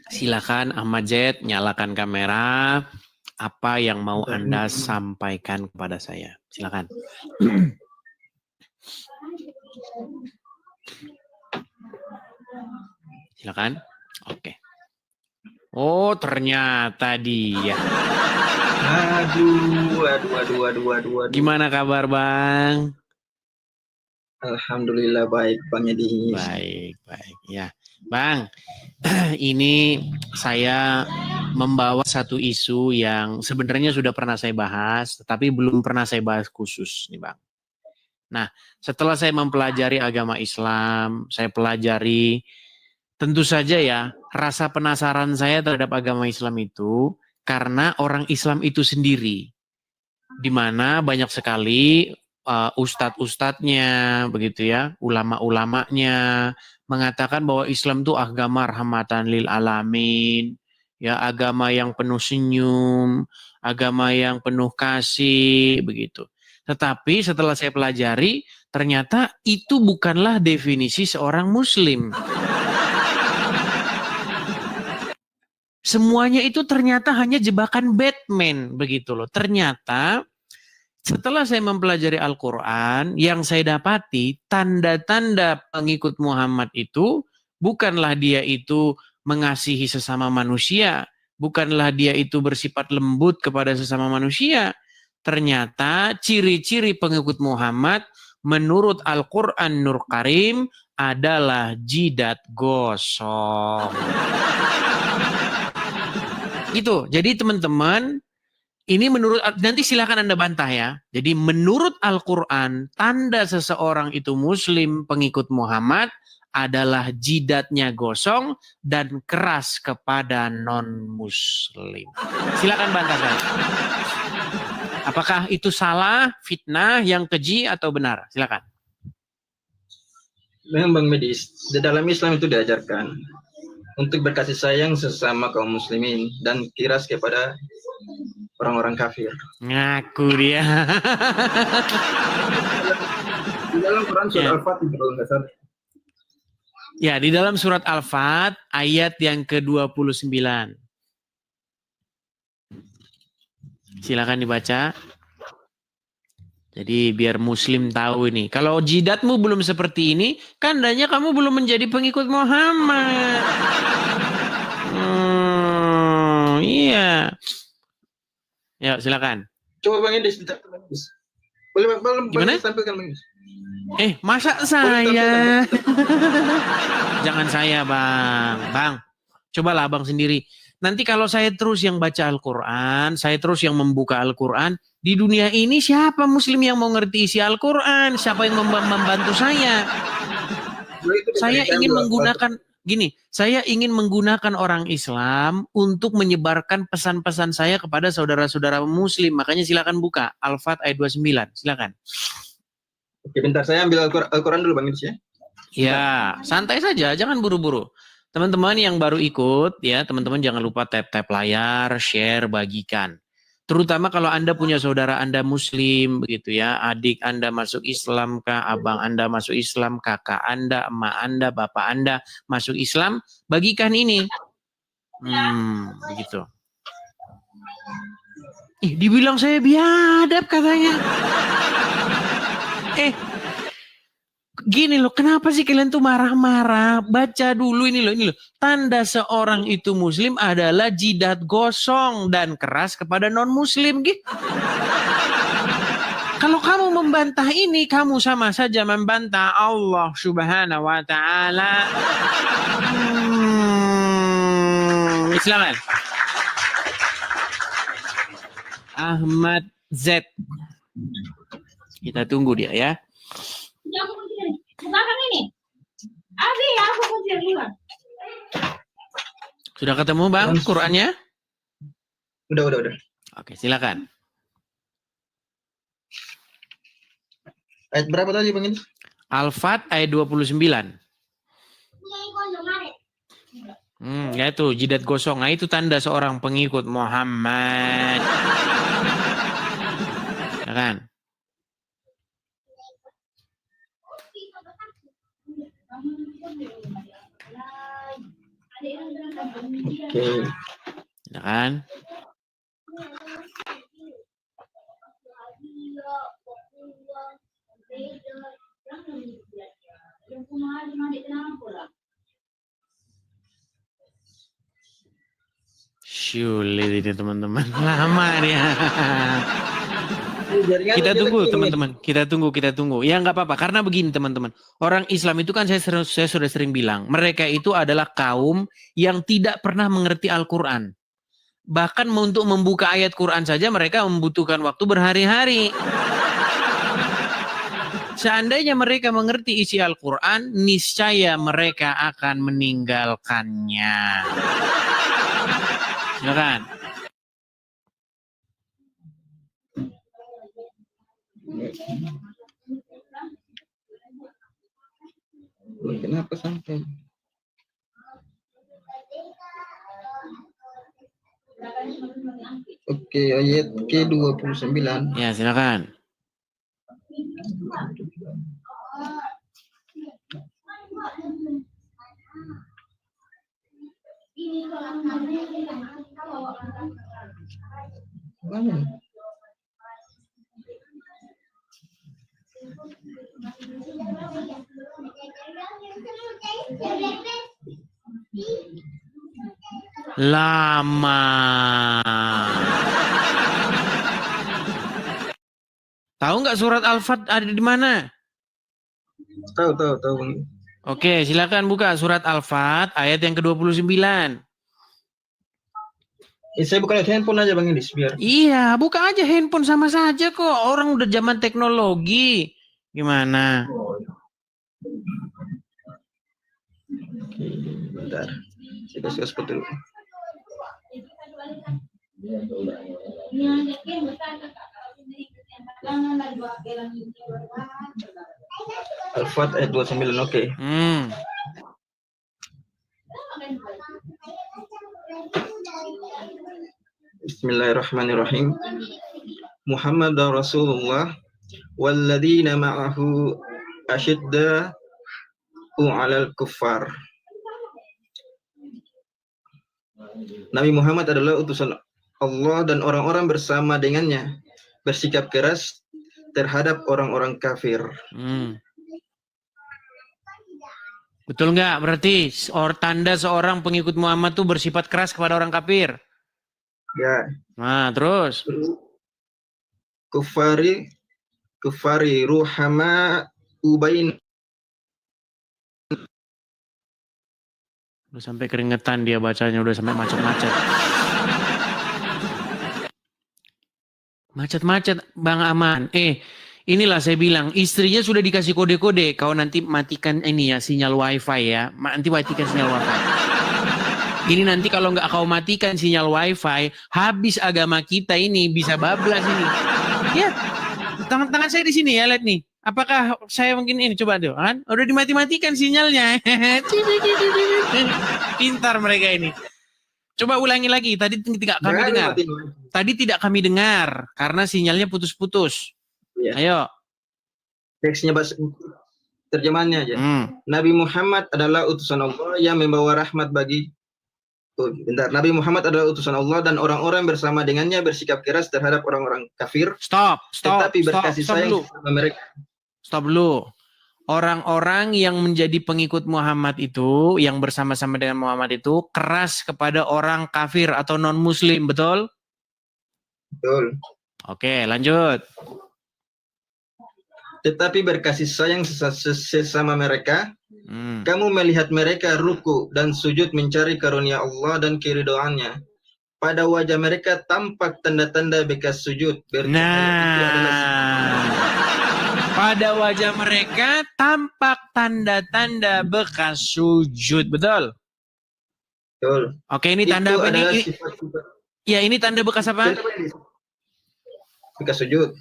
Silakan Ahmad Z, nyalakan kamera. Apa yang mau Anda sampaikan kepada saya? Silakan. Silakan. Oke. Oh, ternyata dia. Aduh. Gimana kabar, Bang? Alhamdulillah baik, Bang Edi. Baik. Ya, Bang. Ini saya membawa satu isu yang sebenarnya sudah pernah saya bahas, tetapi belum pernah saya bahas khusus, nih, Bang. Nah, setelah saya mempelajari agama Islam, saya pelajari, tentu saja ya, rasa penasaran saya terhadap agama Islam itu karena orang Islam itu sendiri, di mana banyak sekali ustadz-ustadznya, begitu ya, ulama-ulamanya mengatakan bahwa Islam itu agama rahmatan lil alamin, ya, agama yang penuh senyum, agama yang penuh kasih, begitu. Tetapi setelah saya pelajari, ternyata itu bukanlah definisi seorang Muslim. Semuanya itu ternyata hanya jebakan Batman, begitu loh. Ternyata setelah saya mempelajari Al-Quran, yang saya dapati tanda-tanda pengikut Muhammad itu bukanlah dia itu mengasihi sesama manusia, bukanlah dia itu bersifat lembut kepada sesama manusia. Ternyata ciri-ciri pengikut Muhammad menurut Al-Quran Nur Karim adalah jidat gosong. Gitu. Jadi teman-teman, ini menurut, nanti silakan Anda bantah ya. Jadi menurut Al-Quran, tanda seseorang itu Muslim pengikut Muhammad adalah jidatnya gosong dan keras kepada non-Muslim. Silakan bantah saya. Apakah itu salah, fitnah, yang keji, atau benar? Silakan. Memang Bang Medis, di dalam Islam itu diajarkan untuk berkasih sayang sesama kaum muslimin dan kiras kepada orang-orang kafir. Ngaku dia. Di dalam Quran surat Al-Fat kalau nggak salah. Ya, di dalam surat Al-Fat ayat yang ke-29. Silakan dibaca. Jadi biar Muslim tahu ini. Kalau jidatmu belum seperti ini, tandanya kamu belum menjadi pengikut Muhammad. Iya. Ya, silakan. Coba Bang Edis, boleh Gimana? tampilkan Bang Edis. Masa saya? Jangan saya, Bang. Bang, cobalah Bang sendiri. Nanti kalau saya terus yang baca Al-Quran, saya terus yang membuka Al-Quran, di dunia ini siapa Muslim yang mau ngerti isi Al-Quran? Siapa yang membantu saya? Saya ingin menggunakan, saya ingin menggunakan orang Islam untuk menyebarkan pesan-pesan saya kepada saudara-saudara Muslim. Makanya silakan buka Al-Fat ayat 29. Silakan. Oke, bentar saya ambil Al-Quran dulu Bang Edis ya. Ya, santai saja, jangan buru-buru. Teman-teman yang baru ikut, ya, teman-teman jangan lupa tap-tap layar, share, bagikan. Terutama kalau Anda punya saudara Anda Muslim, begitu ya, adik Anda masuk Islam kah, abang Anda masuk Islam, kakak Anda, emak Anda, bapak Anda masuk Islam, bagikan ini. Begitu. Dibilang saya biadab katanya. Gini loh, kenapa sih kalian tuh marah-marah? Baca dulu ini loh. Tanda seorang itu Muslim adalah jidat gosong dan keras kepada non-Muslim. Gitu. Kalau kamu membantah ini, kamu sama saja membantah Allah Subhanahu wa Ta'ala. Silakan. Ahmad Z. Kita tunggu dia ya. Sudah ketemu Bang Qurannya? Udah. Oke, silakan. Ayat berapa tadi Bang Edis? Al-Fat ayat 29. Ya itu jidat gosong. Nah itu tanda seorang pengikut Muhammad. Ya kan? Oke. Ya kan? Sulit ini teman-teman. Lama dia. Jaringan Kita dia tunggu kecil, teman-teman. Kita tunggu. Ya nggak apa-apa. Karena begini teman-teman. Orang Islam itu kan saya sudah sering bilang. Mereka itu adalah kaum yang tidak pernah mengerti Al-Quran. Bahkan untuk membuka ayat Quran saja mereka membutuhkan waktu berhari-hari. Seandainya mereka mengerti isi Al-Quran, niscaya mereka akan meninggalkannya. Silakan. Kenapa sampai? Oke, ayat ke-29. Ya, silakan. Mana? Lama. Tahu nggak surat Al-Fat ada di mana? Tahu. Bang. Oke, silakan buka surat Al-Fat ayat yang ke-29. Saya buka lihat handphone aja Bang Indis biar. Iya, buka aja handphone sama saja kok. Orang udah zaman teknologi. Gimana? Oke, bentar. Saya kasih hotspot dulu. Al-Fat ayat 29, oke. Bismillahirrahmanirrahim. Muhammad Rasulullah walladzina ma'ahu asyidda'u 'alal kuffar. Nabi Muhammad adalah utusan Allah dan orang-orang bersama dengannya bersikap keras terhadap orang-orang kafir. Betul nggak? Berarti tanda seorang pengikut Muhammad tuh bersifat keras kepada orang kafir. Ya. Nah, terus. Kufari ruhama ubain. Udah sampai keringetan dia bacanya, udah sampai macet-macet. Macet-macet, Bang Aman. Inilah saya bilang, istrinya sudah dikasih kode-kode. Kau nanti matikan ini ya, sinyal wifi ya. Nanti matikan sinyal wifi. Ini nanti kalau nggak kau matikan sinyal wifi, habis agama kita ini, bisa bablas ini. Ya, tangan saya di sini ya, lihat nih. Apakah saya mungkin ini, coba tuh kan? Udah dimati-matikan sinyalnya. Pintar mereka ini. Coba ulangi lagi, tadi tidak kami dengar. Tadi tidak kami dengar, karena sinyalnya putus-putus. Ya. Ayo. Teksnya terjemahannya aja. Nabi Muhammad adalah utusan Allah yang membawa rahmat bagi Nabi Muhammad adalah utusan Allah dan orang-orang bersama dengannya bersikap keras terhadap orang-orang kafir. Stop. Tetapi berkasih sayang kepada mereka. Stop dulu. Orang-orang yang menjadi pengikut Muhammad itu, yang bersama-sama dengan Muhammad itu, keras kepada orang kafir atau non-muslim, betul? Betul. Oke, lanjut. Tetapi berkasih sayang sesama mereka. Kamu melihat mereka ruku dan sujud mencari karunia Allah dan keridhaannya. Pada wajah mereka tampak tanda-tanda bekas sujud. Pada wajah mereka tampak tanda-tanda bekas sujud, betul? Betul. Oke, ini tanda apa ini? Ya, ini tanda bekas apa? Bekas sujud.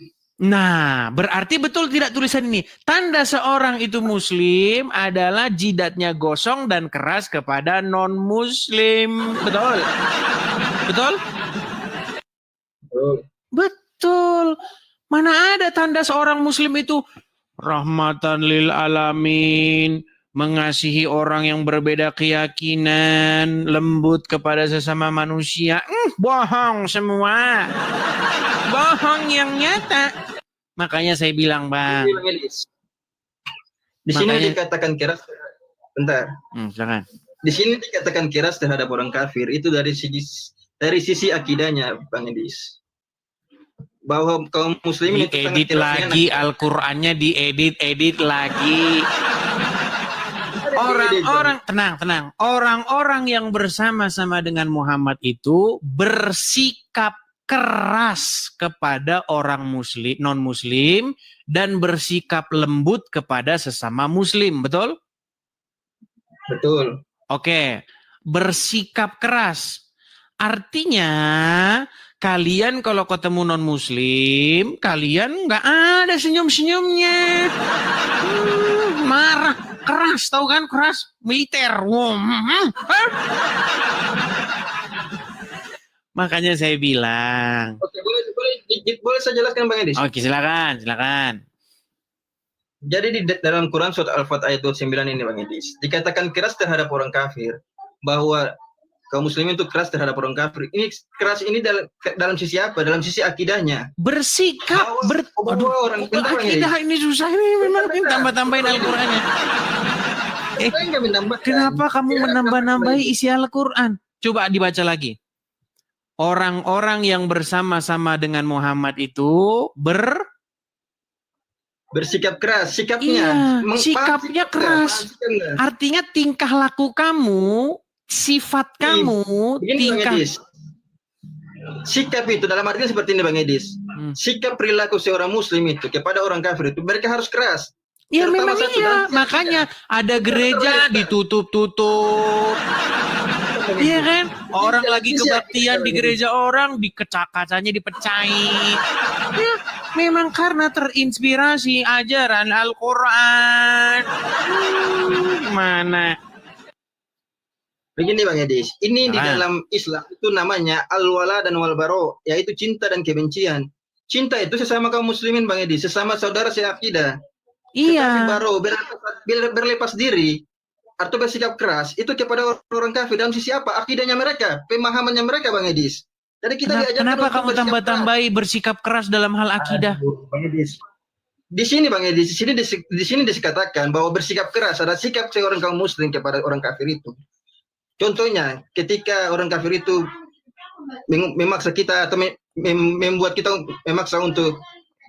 Nah, berarti betul tidak tulisan ini? Tanda seorang itu muslim adalah jidatnya gosong dan keras kepada non-muslim. Betul? Betul? Betul. Betul. Mana ada tanda seorang muslim itu rahmatan lil alamin, mengasihi orang yang berbeda keyakinan, lembut kepada sesama manusia. Bohong semua. Bohong yang nyata. Makanya saya bilang, Bang. Bang Edis. Di sini dikatakan keras. Bentar. Silakan. Di sini dikatakan keras terhadap orang kafir itu dari sisi akidahnya, Bang Edis. Bahwa kaum muslimin itu diedit lagi Al-Qur'annya, diedit lagi. Orang-orang tenang. Orang-orang yang bersama-sama dengan Muhammad itu bersikap keras kepada orang muslim, non-muslim, dan bersikap lembut kepada sesama muslim, betul? Betul. Oke, bersikap keras. Artinya kalian kalau ketemu non-muslim, kalian nggak ada senyum-senyumnya. Marah, keras, tahu kan? Keras, militer. Makanya saya bilang. Oke, boleh saya jelaskan, Bang Edis? Oke, silakan. Jadi di dalam Quran surat Al-Fat ayat 29 ini, Bang Edis, dikatakan keras terhadap orang kafir, bahwa kaum muslimin itu keras terhadap orang kafir. Ini keras ini dalam sisi apa? Dalam sisi akidahnya. Bersikap orang akidah ini susah ini memang tambah-tambahin Al-Qur'annya. Kenapa kamu menambah-nambahi isi Al-Qur'an? Coba dibaca lagi. Orang-orang yang bersama-sama dengan Muhammad itu bersikap keras, sikapnya. Iya, sikapnya keras. Artinya tingkah laku kamu, sifat kamu, tingkah. Sikap itu dalam artinya seperti ini, Bang Edis. Sikap perilaku seorang muslim itu kepada orang kafir itu mereka harus keras. Ya memang iya, makanya ada gereja ditutup-tutup. Iya kan? Orang lagi kebaktian di gereja orang, kacanya dipecahin. Ya, memang karena terinspirasi ajaran Al-Quran. Gimana? Begini, Bang Edis, ini di dalam Islam itu namanya al-wala dan wal-baro, yaitu cinta dan kebencian. Cinta itu sesama kaum muslimin, Bang Edis, sesama saudara seakidah. Iya. Baro berlepas diri atau bersikap keras itu kepada orang kafir dalam sisi apa? Akidahnya mereka, pemahamannya mereka, Bang Edis. Jadi kita kenapa kamu tambah-tambahi bersikap keras dalam hal akidah? Bang Edis. Di sini, Bang Edis, di sini dikatakan bahwa bersikap keras ada sikap seorang kaum muslim kepada orang kafir itu. Contohnya, ketika orang kafir itu memaksa kita atau membuat kita memaksa untuk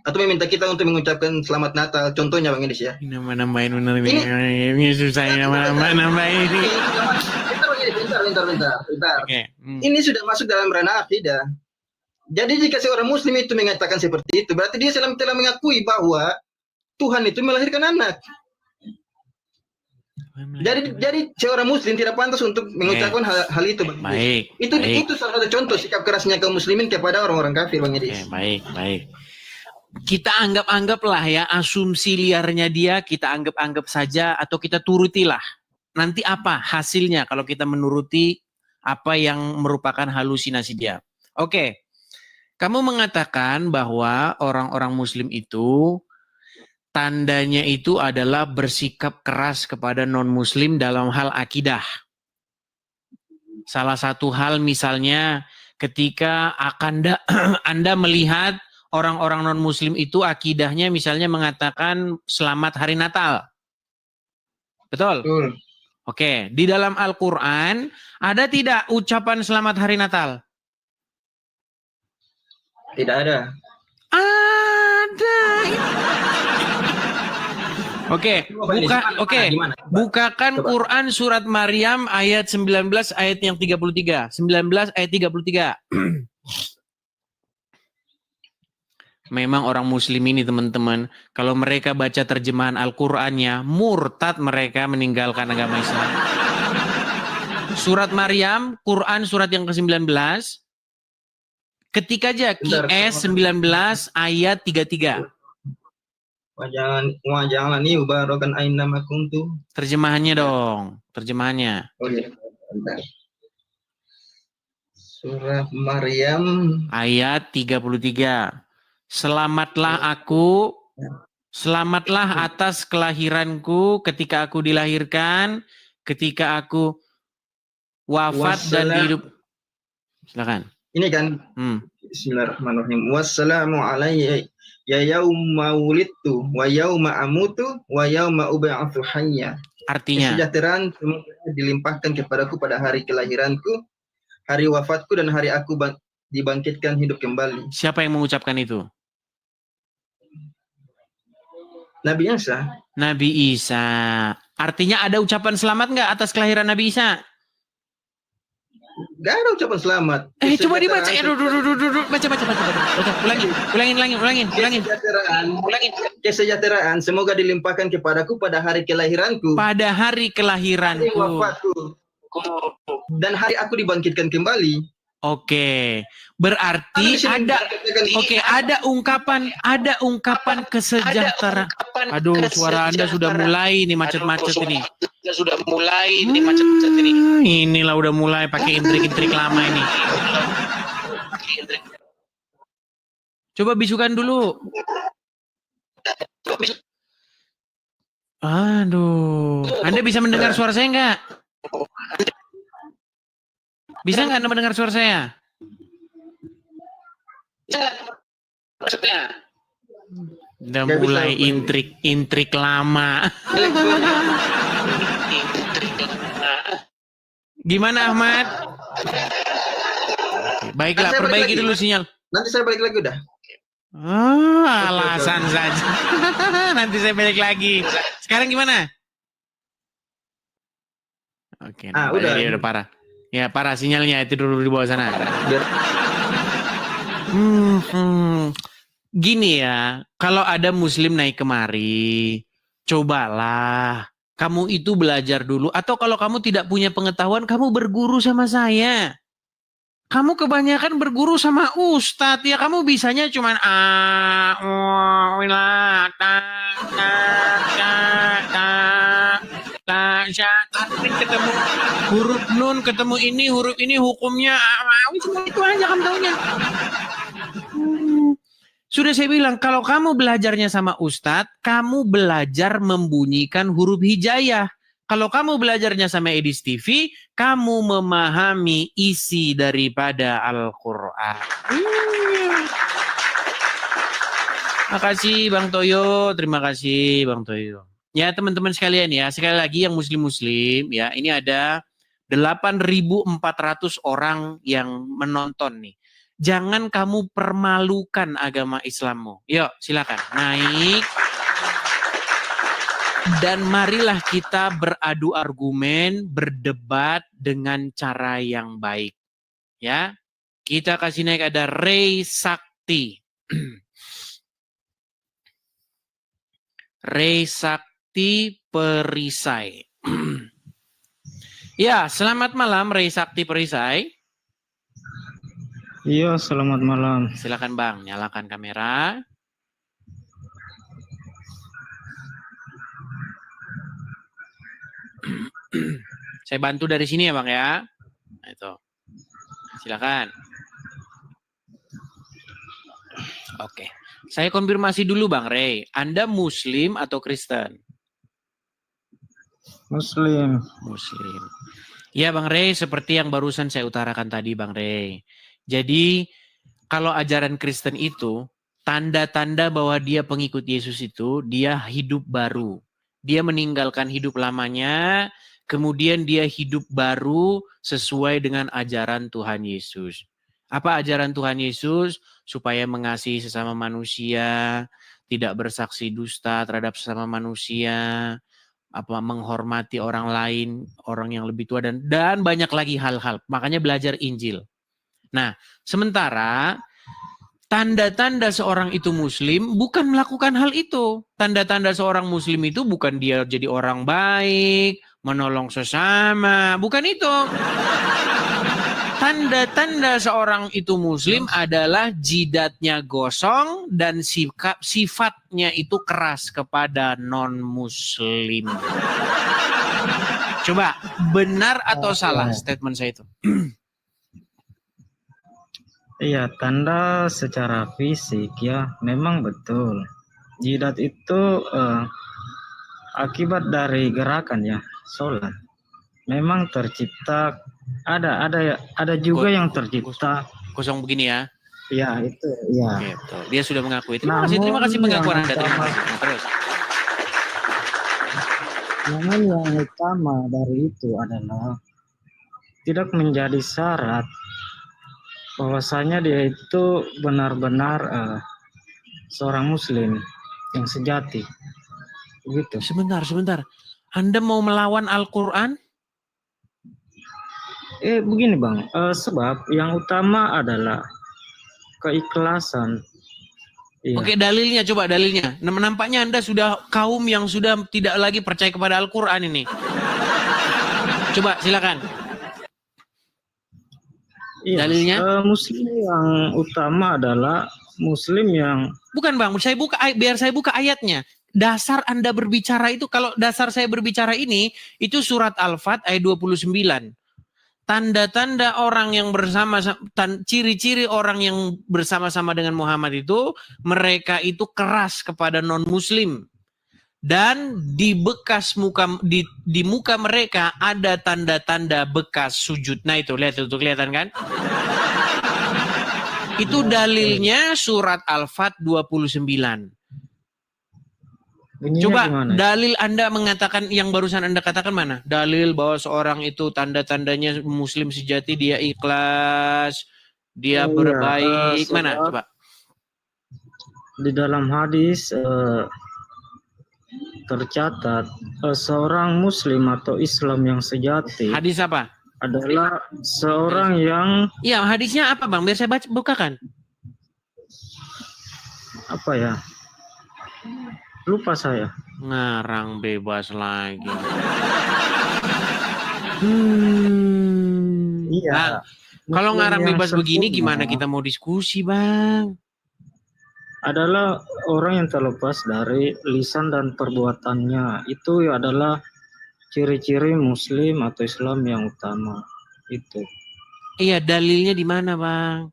atau meminta kita untuk mengucapkan selamat Natal, contohnya, Bang Edis ya. Nama-namain benar ini susah nama-namain ini. Bentar. Okay. Ini sudah masuk dalam ranah akidah. Jadi jika seorang muslim itu mengatakan seperti itu, berarti dia telah mengakui bahwa Tuhan itu melahirkan anak. Jadi seorang muslim tidak pantas untuk mengucapkan hal itu, Bang. Baik. Itu salah satu contoh sikap kerasnya kaum muslimin kepada orang-orang kafir, Bang Edis. Baik. Kita anggaplah ya, asumsi liarnya dia kita anggap saja atau kita turutilah. Nanti apa hasilnya kalau kita menuruti apa yang merupakan halusinasi dia. Oke. Kamu mengatakan bahwa orang-orang muslim itu tandanya itu adalah bersikap keras kepada non-muslim dalam hal akidah. Salah satu hal misalnya ketika Anda melihat orang-orang non-muslim itu akidahnya misalnya mengatakan selamat hari Natal. Betul? Betul. Oke, di dalam Al-Quran ada tidak ucapan selamat hari Natal? Tidak ada. Ada. Bukakan Quran surat Maryam ayat 19 ayat yang 33. 19 ayat 33. Memang orang muslim ini teman-teman, kalau mereka baca terjemahan Al-Qur'annya, murtad mereka meninggalkan agama Islam. Surat Maryam, Quran surat yang ke-19, ketik aja QS 19 ayat 33. Wajalani ubarakan aina ma kuntu. Terjemahannya dong, terjemahannya. Oh iya, bentar. Surah Maryam ayat 33. Selamatlah aku Selamatlah atas kelahiranku ketika aku dilahirkan, ketika aku wafat dan hidup. Silakan. Ini kan Bismillahirrahmanirrahim. Wassalamu alayya ya yauma wulidtu wa yauma amutu wa yauma ub'atsu hayya. Artinya, kesejahteraan semoga dilimpahkan kepadaku pada hari kelahiranku, hari wafatku, dan hari aku dibangkitkan hidup kembali. siapa yang mengucapkan itu? Nabi Isa. Nabi Isa. Artinya ada ucapan selamat nggak atas kelahiran Nabi Isa? Gak ada ucapan selamat. Coba dibaca. Baca. Ulangin. Kesejahteraan semoga dilimpahkan kepadaku pada hari kelahiranku. Pada hari kelahiranku. Hari wafatku. Dan hari aku dibangkitkan kembali. Oke. Berarti ada ungkapan kesejahteraan. Aduh, suara Anda sudah mulai nih macet-macet ini. Inilah udah mulai pakai intrik-intrik lama ini. Coba bisukan dulu. Aduh, Anda bisa mendengar suara saya nggak? Bisa nggak Anda mendengar suara saya? Udah mulai intrik lama. Gimana Ahmad? Baiklah, perbaiki dulu sinyal. Nanti saya balik lagi udah. Alasan saja. Nanti saya balik lagi. Sekarang gimana? Oke, udah parah. Ya parah sinyalnya, itu dulu di bawah sana. Gini ya, kalau ada muslim naik kemari, cobalah kamu itu belajar dulu. Atau kalau kamu tidak punya pengetahuan, kamu berguru sama saya. Kamu kebanyakan berguru sama ustadz, ya kamu bisanya cuman ketemu huruf nun, ketemu ini huruf ini hukumnya cuma itu aja kamu taunya. Sudah saya bilang, kalau kamu belajarnya sama ustadz, kamu belajar membunyikan huruf hijaiyah. Kalau kamu belajarnya sama Edis TV, kamu memahami isi daripada Al-Quran. Makasih Bang Toyo, terima kasih Bang Toyo. Ya teman-teman sekalian ya, sekali lagi yang muslim-muslim ya, ini ada 8.400 orang yang menonton nih. Jangan kamu permalukan agama Islammu. Yuk silakan naik. Dan marilah kita beradu argumen, berdebat dengan cara yang baik. Ya, kita kasih naik ada Ray Sakti. Ray Sakti Perisai. Ya, selamat malam Ray Sakti Perisai. Iya, selamat malam. Silakan Bang, nyalakan kamera. Saya bantu dari sini ya Bang ya. Nah, itu. Silakan. Oke. Saya konfirmasi dulu Bang Ray. Anda Muslim atau Kristen? Muslim. Muslim. Ya Bang Ray, seperti yang barusan saya utarakan tadi Bang Ray. Jadi kalau ajaran Kristen itu, tanda-tanda bahwa dia pengikut Yesus itu, dia hidup baru. Dia meninggalkan hidup lamanya, kemudian dia hidup baru sesuai dengan ajaran Tuhan Yesus. Apa ajaran Tuhan Yesus? Supaya mengasihi sesama manusia, tidak bersaksi dusta terhadap sesama manusia, menghormati orang lain, orang yang lebih tua, dan banyak lagi hal-hal. Makanya belajar Injil. Nah, sementara tanda-tanda seorang itu muslim bukan melakukan hal itu. Tanda-tanda seorang muslim itu bukan dia jadi orang baik, menolong sesama, bukan itu. Tanda-tanda seorang itu muslim adalah jidatnya gosong dan sifatnya itu keras kepada non-muslim. Coba, benar atau salah statement saya itu? Iya, tanda secara fisik ya memang betul. Jidat itu akibat dari gerakan ya, sholat. Memang tercipta, ada juga yang tercipta. Kosong begini ya. Ya itu, ya. Gitu. Dia sudah mengakui. Terima Namun kasih pengakuan yang Anda. Terima utama- kasih. Nah, terus. Namun yang utama dari itu adalah tidak menjadi syarat bahwasanya dia itu benar-benar seorang muslim yang sejati. Begitu. Sebentar. Anda mau melawan Al-Quran? Begini Bang, sebab yang utama adalah keikhlasan. Iya. Oke, dalilnya. Nampaknya Anda sudah kaum yang sudah tidak lagi percaya kepada Al-Quran ini. Coba, silakan. Iya. Dalilnya? Muslim yang utama adalah muslim yang Bukan Bang, biar saya buka ayatnya. Dasar Anda berbicara itu, kalau dasar saya berbicara ini, itu surat Al-Fat ayat 29. Tanda-tanda orang yang ciri-ciri orang yang bersama-sama dengan Muhammad itu, mereka itu keras kepada non-muslim. Dan di muka mereka ada tanda-tanda bekas sujud. Nah itu, lihat itu, kelihatan kan? Itu dalilnya surat Al-Fat 29. bunyinya Coba gimana? dalil Anda mengatakan, yang barusan Anda katakan mana? Dalil bahwa seorang itu tanda-tandanya muslim sejati, dia ikhlas, dia berbaik. Mana? Coba. Di dalam hadis tercatat seorang muslim atau Islam yang sejati Hadis apa? adalah seorang yang Iya, hadisnya apa Bang? Biar saya bukakan. apa ya? Lupa saya. Ngarang bebas lagi. Iya. Nah, kalau Muslim ngarang yang bebas begini sempurna gimana kita mau diskusi, Bang? adalah orang yang terlepas dari lisan dan perbuatannya. Itu adalah ciri-ciri muslim atau Islam yang utama. Itu. Iya, dalilnya di mana, Bang?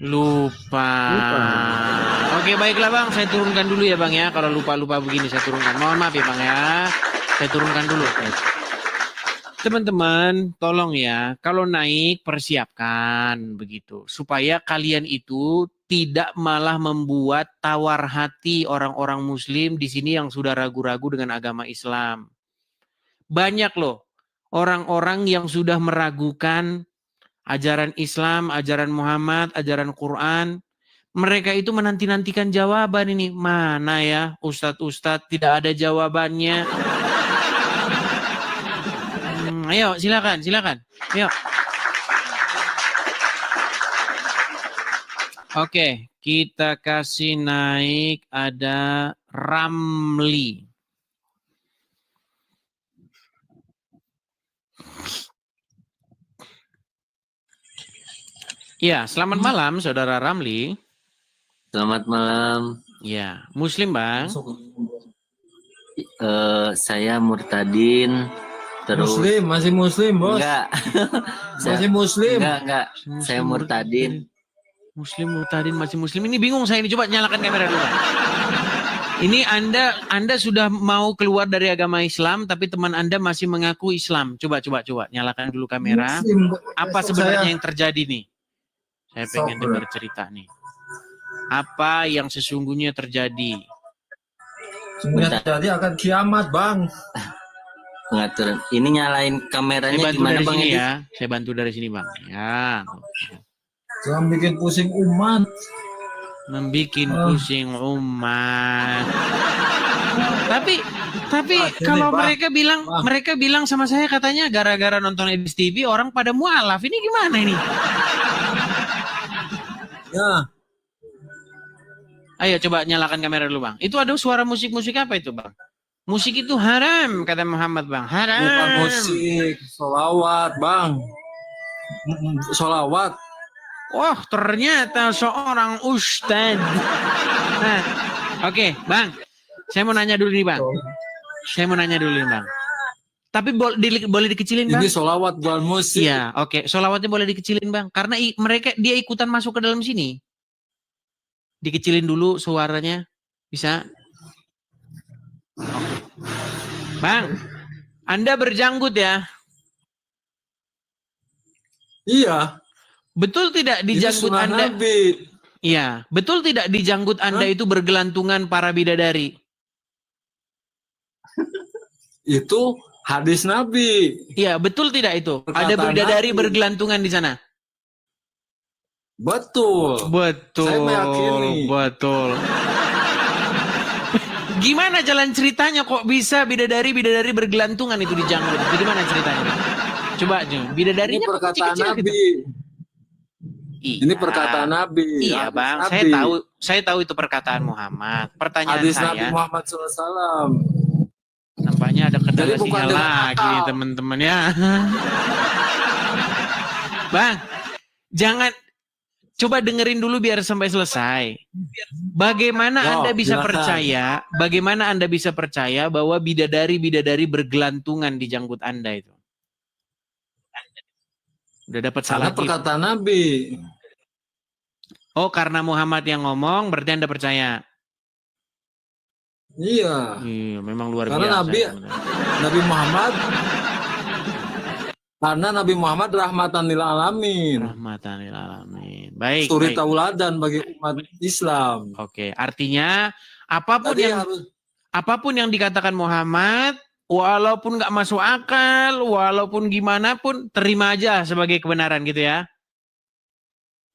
Lupa. Oke, baiklah Bang, saya turunkan dulu ya Bang ya. Kalau lupa-lupa begini saya turunkan. Mohon maaf ya Bang ya. Saya turunkan dulu. Teman-teman, tolong ya, kalau naik persiapkan begitu. Supaya kalian itu tidak malah membuat tawar hati orang-orang muslim di sini yang sudah ragu-ragu dengan agama Islam. Banyak loh orang-orang yang sudah meragukan ajaran Islam, ajaran Muhammad, ajaran Quran. Mereka itu menanti-nantikan jawaban ini. Mana ya Ustadz-Ustadz tidak ada jawabannya. Ayo silakan. Ayo. Oke, kita kasih naik ada Ramli. Ya, selamat malam Saudara Ramli. Selamat malam. Ya, Muslim Bang. Saya Murtadin. Terus masih muslim bos. Enggak. Masih muslim. Enggak. Saya Murtadin. Murtadin masih Muslim. Ini bingung saya ini. Coba nyalakan kamera dulu. Ini Anda sudah mau keluar dari agama Islam, tapi teman Anda masih mengaku Islam. Coba nyalakan dulu kamera. Muslim, Apa sebenarnya yang terjadi nih? Saya pengen dengar cerita nih. Apa yang sesungguhnya terjadi? Sebenarnya jadi akan kiamat bang. Pengaturan. Ini nyalain kameranya Saya bantu gimana dari Bang sini Edi? ya. Saya bantu dari sini Bang. Ya. Jangan bikin pusing umat. Membikin pusing umat. Tapi ini, kalau Bang. mereka bilang sama saya katanya gara-gara nonton Edis TV orang pada mualaf. Ini gimana ini? Ya. Ayo coba nyalakan kamera dulu Bang. Itu ada suara musik-musik apa itu Bang? Musik itu haram kata Muhammad Bang. Haram. Bukan musik, solawat bang. Solawat. Wah ternyata seorang ustad. Nah, oke, Bang. Saya mau nanya dulu nih Bang. Bang. Tapi boleh dikecilin Bang? Ini solawat bukan musik. Iya, oke. Solawatnya boleh dikecilin Bang. Karena dia ikutan masuk ke dalam sini. Dikecilin dulu suaranya. Bisa? Bang, Anda berjanggut ya? Iya, Betul tidak di itu janggut sunnah Anda? Nabi. Iya, betul tidak di janggut Anda itu bergelantungan para bidadari? Itu hadis Nabi. Iya, betul tidak itu? Ada Perkataan bidadari Nabi. bergelantungan di sana? Betul. Betul. Saya meyakini. Betul. Gimana jalan ceritanya kok bisa bidadari bergelantungan itu di janggut? Bagaimana ceritanya? Coba aja. Ini Bidadarinya kok perkataan kecil-kecil gitu. Nabi. Iya. Ini perkataan Nabi. Iya, Hadis Bang. Nabi. Saya tahu itu perkataan Muhammad. Pertanyaan Hadis Nabi saya, Muhammad SAW. nampaknya ada kendala Jadi bukan sinyal dengan lagi nih akal. teman-teman ya. Bang, jangan coba dengerin dulu biar sampai selesai. Bagaimana Anda bisa silakan. percaya? Bagaimana Anda bisa percaya bahwa bidadari bergelantungan di janggut Anda itu? Udah dapat Karena salah tip. perkataan Nabi. Oh, karena Muhammad yang ngomong, berarti Anda percaya? Iya. Iya, memang luar Karena biasa. Nabi Muhammad. Karena Nabi Muhammad rahmatan lil alamin. Rahmatan lil alamin. Baik. Suri baik. tauladan bagi umat Islam. Oke, artinya apapun Jadi yang harus apapun yang dikatakan Muhammad, walaupun nggak masuk akal, walaupun gimana pun, terima aja sebagai kebenaran gitu ya.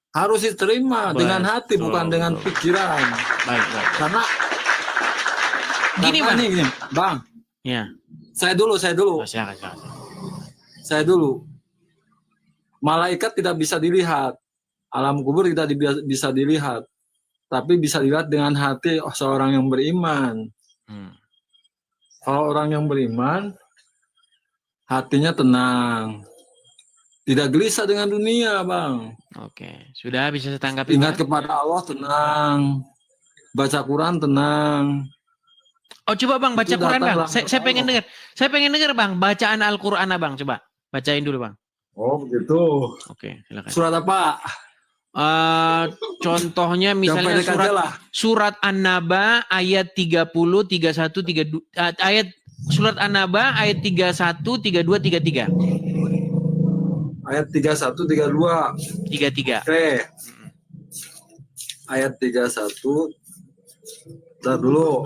harus diterima dengan hati, Betul. bukan dengan pikiran. Baik, baik. Karena Gini, Bang. gini, Bang. Ya, Saya dulu. silakan. Saya dulu. Malaikat tidak bisa dilihat. Alam kubur tidak bisa dilihat. Tapi bisa dilihat dengan hati seorang yang beriman. Kalau orang yang beriman, hatinya tenang. Tidak gelisah dengan dunia, Bang. Oke, sudah bisa saya tanggapi. Ingat Bang? kepada Allah, tenang. Baca Quran, tenang. Oh, coba Bang baca Itu Quran, datang Bang. rahmat Saya pengen Allah. dengar. Saya pengen dengar, Bang, bacaan Al-Qur'an, Bang. Coba bacain dulu, Bang. Oh, begitu. Oke, silakan. Surat apa? Contohnya misalnya Yang pendek aja lah. surat An-Naba ayat 30, 31, 32 ayat surat An-Naba ayat 31, 32, 33. Ayat 31, 32. 33. Oke. Ayat 31. Bentar dulu.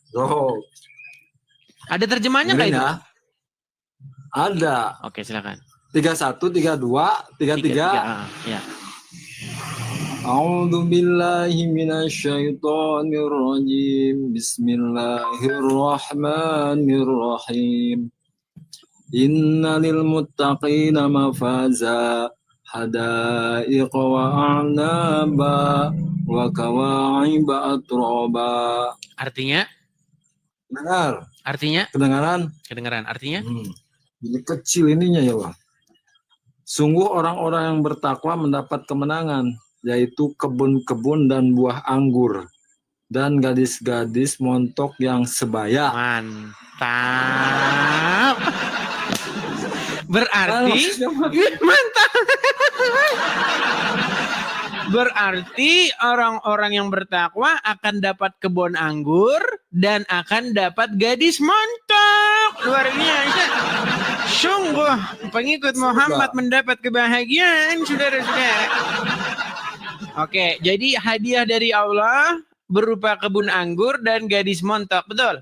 Tuh. Ada terjemahnya nggak Dengerin itu? ya. Ada. Oke, silakan. 31, 32, 33. Ya. A'udzu billahi minasyaitonir rajim. Bismillahirrahmanirrahim. Innalil muttaqina mafaza hadaiqa wa a'naba wa kawa'iba atraba. Artinya? Dengar, Artinya? kedengaran? Artinya? Ini kecil ininya ya, Bang. Sungguh orang-orang yang bertakwa mendapat kemenangan, yaitu kebun-kebun dan buah anggur, dan gadis-gadis montok yang sebaya. Mantap. Berarti mantap. Berarti orang-orang yang bertakwa akan dapat kebun anggur dan akan dapat gadis montok. Luar biasa. Sungguh pengikut Muhammad mendapat kebahagiaan, saudara-saudara. Oke, jadi hadiah dari Allah berupa kebun anggur dan gadis montok, betul?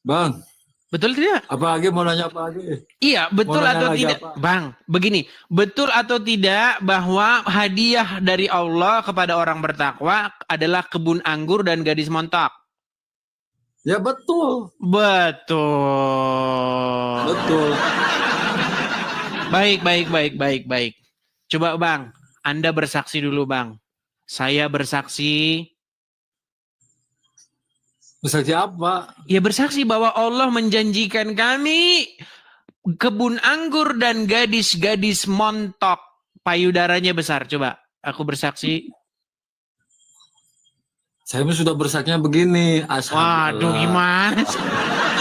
Bang, Betul tidak? apa lagi mau nanya apa lagi? Iya, betul Mau nanya atau lagi tidak? apa? Bang, begini, betul atau tidak bahwa hadiah dari Allah kepada orang bertakwa adalah kebun anggur dan gadis montok? Ya betul. Betul. Betul. Baik. Coba Bang, Anda bersaksi dulu Bang. Saya bersaksi. Bersaksi apa? Ya bersaksi bahwa Allah menjanjikan kami kebun anggur dan gadis-gadis montok. Payudaranya besar. Coba aku bersaksi. Saya sudah bersaksinya begini. Waduh, gimana?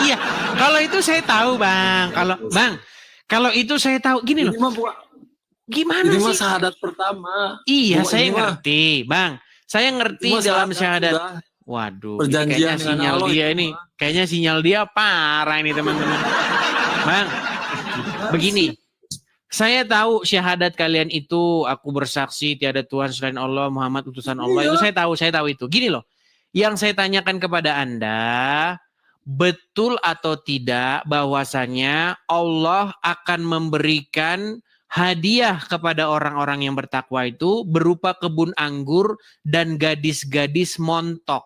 Iya, kalau itu saya tahu Bang. Kalau itu saya tahu gini loh. Ini mah bukan, Gimana ini mah sih? syahadat pertama. Iya, Bukan, saya ini mah- ngerti, Bang. Saya ngerti ini mah dalam syahadat. sudah. Waduh, ini Perjanjian kayaknya dengan sinyal Allah dia itu ini. mah. Kayaknya sinyal dia parah ini teman-teman. Bang, begini. Saya tahu syahadat kalian itu, aku bersaksi tiada Tuhan selain Allah, Muhammad utusan Allah. Iya. Itu saya tahu itu. Gini loh. Yang saya tanyakan kepada Anda, betul atau tidak bahwasanya Allah akan memberikan hadiah kepada orang-orang yang bertakwa itu berupa kebun anggur dan gadis-gadis montok.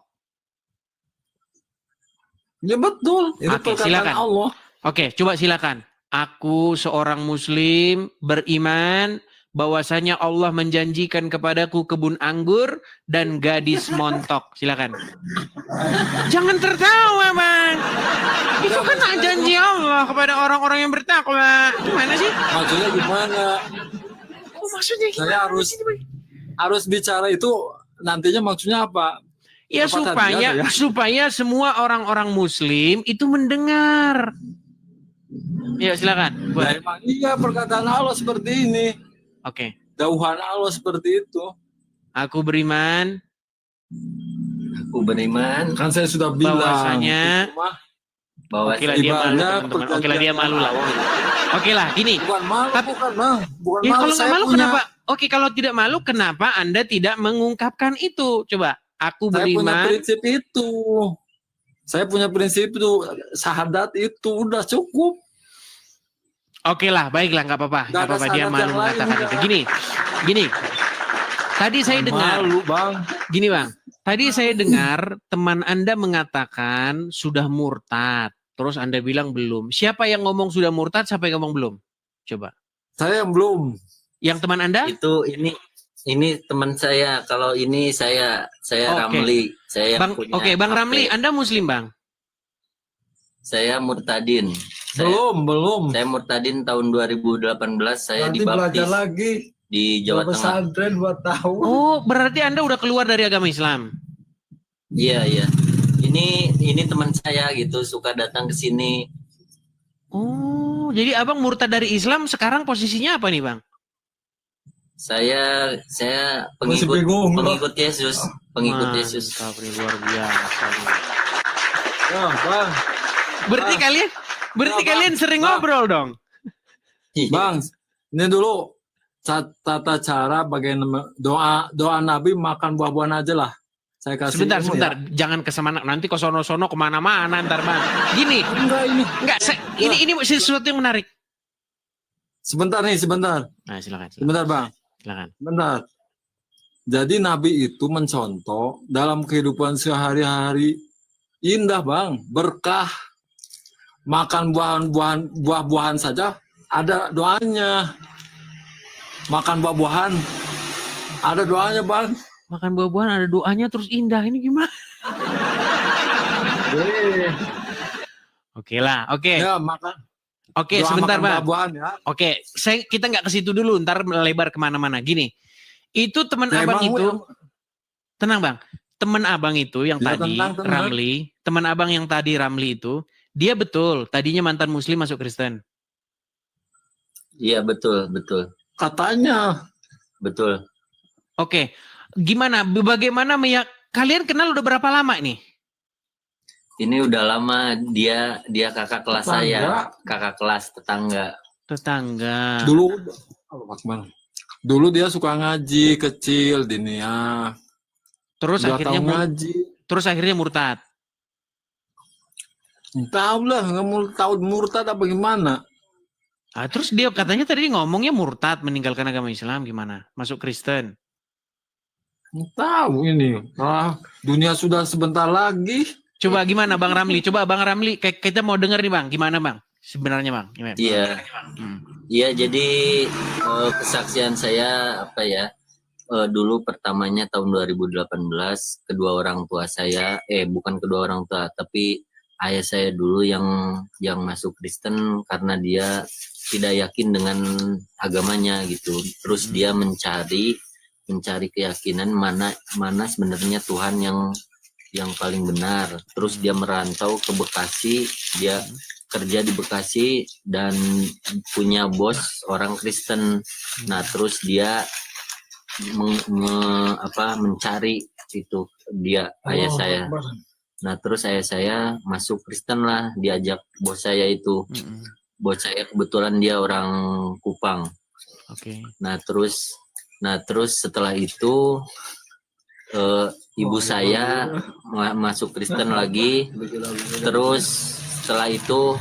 Ya betul, itu Oke, perkataan silakan. Allah. Oke, coba silakan. Aku seorang muslim beriman bahwasanya Allah menjanjikan kepadaku kebun anggur dan gadis montok. Silakan. Jangan tertawa, Bang. Itu kan janji Allah kepada orang-orang yang bertakwa. Gimana sih? Maksudnya gimana? Oh, maksudnya Saya harus bicara itu nantinya maksudnya apa? Ya Apa supaya tadi ya? supaya semua orang-orang muslim itu mendengar. Ya silakan. Nah, emang iya perkataan Allah seperti ini. Oke. Dauhan Allah seperti itu. Aku beriman Aku beriman Kan saya sudah bilang. bahwasanya Itu mah bahwa Oke lah dia malu, ibadah teman-teman. Oke lah dia malu lah. perjanjian Oke lah, gini. Bukan malu, Tapi- bukan bang. Bukan Ya malu. kalau nggak Saya malu punya, kenapa? Oke, kalau tidak malu kenapa Anda tidak mengungkapkan itu? Coba, aku Saya punya beriman. prinsip itu. Saya punya prinsip itu. Syahadat itu udah cukup. Oke lah, baiklah, nggak apa-apa. Nggak Nggak ada apa-apa, dia syarat malu yang lain, mengatakan enggak. itu. Gini. Tadi saya dengar, Malu bang. gini Bang. Tadi saya dengar teman Anda mengatakan sudah murtad. Terus Anda bilang belum. Siapa yang ngomong sudah murtad, siapa yang ngomong belum? Coba. Saya yang belum. Yang teman Anda? itu ini teman saya. Kalau ini saya Oke. Ramli. Saya Bang, punya oke, Bang HP. Ramli, Anda Muslim, Bang? Saya murtadin. Saya, Belum. saya murtadin tahun 2018. Saya Nanti belajar dibaptis lagi. di Jawa Tengah. Pesantren 2 tahun. Oh, berarti Anda udah keluar dari agama Islam? Iya, iya. Ini teman saya gitu, suka datang ke sini. Oh, jadi abang murtad dari Islam sekarang posisinya apa nih bang? Saya Masih pengikut bingung, Bang. pengikut Yesus, pengikut Yesus. Mantap, ini luar biasa. nih. Ya, bang. Berarti Bang. berarti Bang. kalian sering Bang. ngobrol dong? Bang, ini dulu tata cara bagaimana doa Nabi makan buah-buahan aja lah. Saya kasih ilmu Sebentar, ya. jangan kesemana nanti ke sono-sono kemana-mana ntar bang. Gini, Enggak ini. ini sesuatu yang menarik. Sebentar. Nah, silakan. Sebentar, Bang. Silakan. Benar. Jadi Nabi itu mencontoh dalam kehidupan sehari-hari indah, Bang, berkah. Makan buah-buahan saja ada doanya. Makan buah-buahan ada doanya, Bang. Makan buah-buahan ada doanya terus indah. Ini gimana? Oke lah, oke. Ya, makan. Oke, doa sebentar makan bang. buah-buahan ya. Oke, kita nggak ke situ dulu, ntar melebar kemana-mana. Gini, itu teman Ya, abang emang itu, tenang bang, teman abang itu yang Ya, tadi tenang. Ramli, teman abang yang tadi Ramli itu, dia betul tadinya mantan Muslim masuk Kristen. Iya, betul. Katanya. Betul. Oke, gimana? Bagaimana kalian kenal udah berapa lama nih? Ini udah lama, dia kakak kelas Tetangga. saya, kakak kelas tetangga. Tetangga. Dulu dia suka ngaji kecil Dinia. Terus Udah akhirnya tahu ngaji. murtad. Tahu lah, nggak mau tahu murtad apa gimana? Ah, terus dia katanya tadi ngomongnya murtad meninggalkan agama Islam gimana? Masuk Kristen. Tahu ini. Dunia sudah sebentar lagi. Coba gimana Bang Ramli? Coba Bang Ramli, kita mau denger nih Bang. Gimana Bang? Sebenarnya Bang. Gimana? Iya. Iya, jadi kesaksian saya apa ya? Dulu pertamanya tahun 2018, kedua orang tua saya, bukan kedua orang tua, tapi ayah saya dulu yang masuk Kristen karena dia tidak yakin dengan agamanya gitu. Terus dia mencari keyakinan mana sebenarnya Tuhan yang paling benar. Terus dia merantau ke Bekasi, dia kerja di Bekasi dan punya bos orang Kristen. Nah, terus dia mencari itu dia ayah saya. Nah, terus ayah saya masuk Kristen lah, diajak bos saya itu. Bos saya kebetulan dia orang Kupang. Oke. Nah, terus setelah itu ibu saya masuk Kristen lagi. Terus setelah itu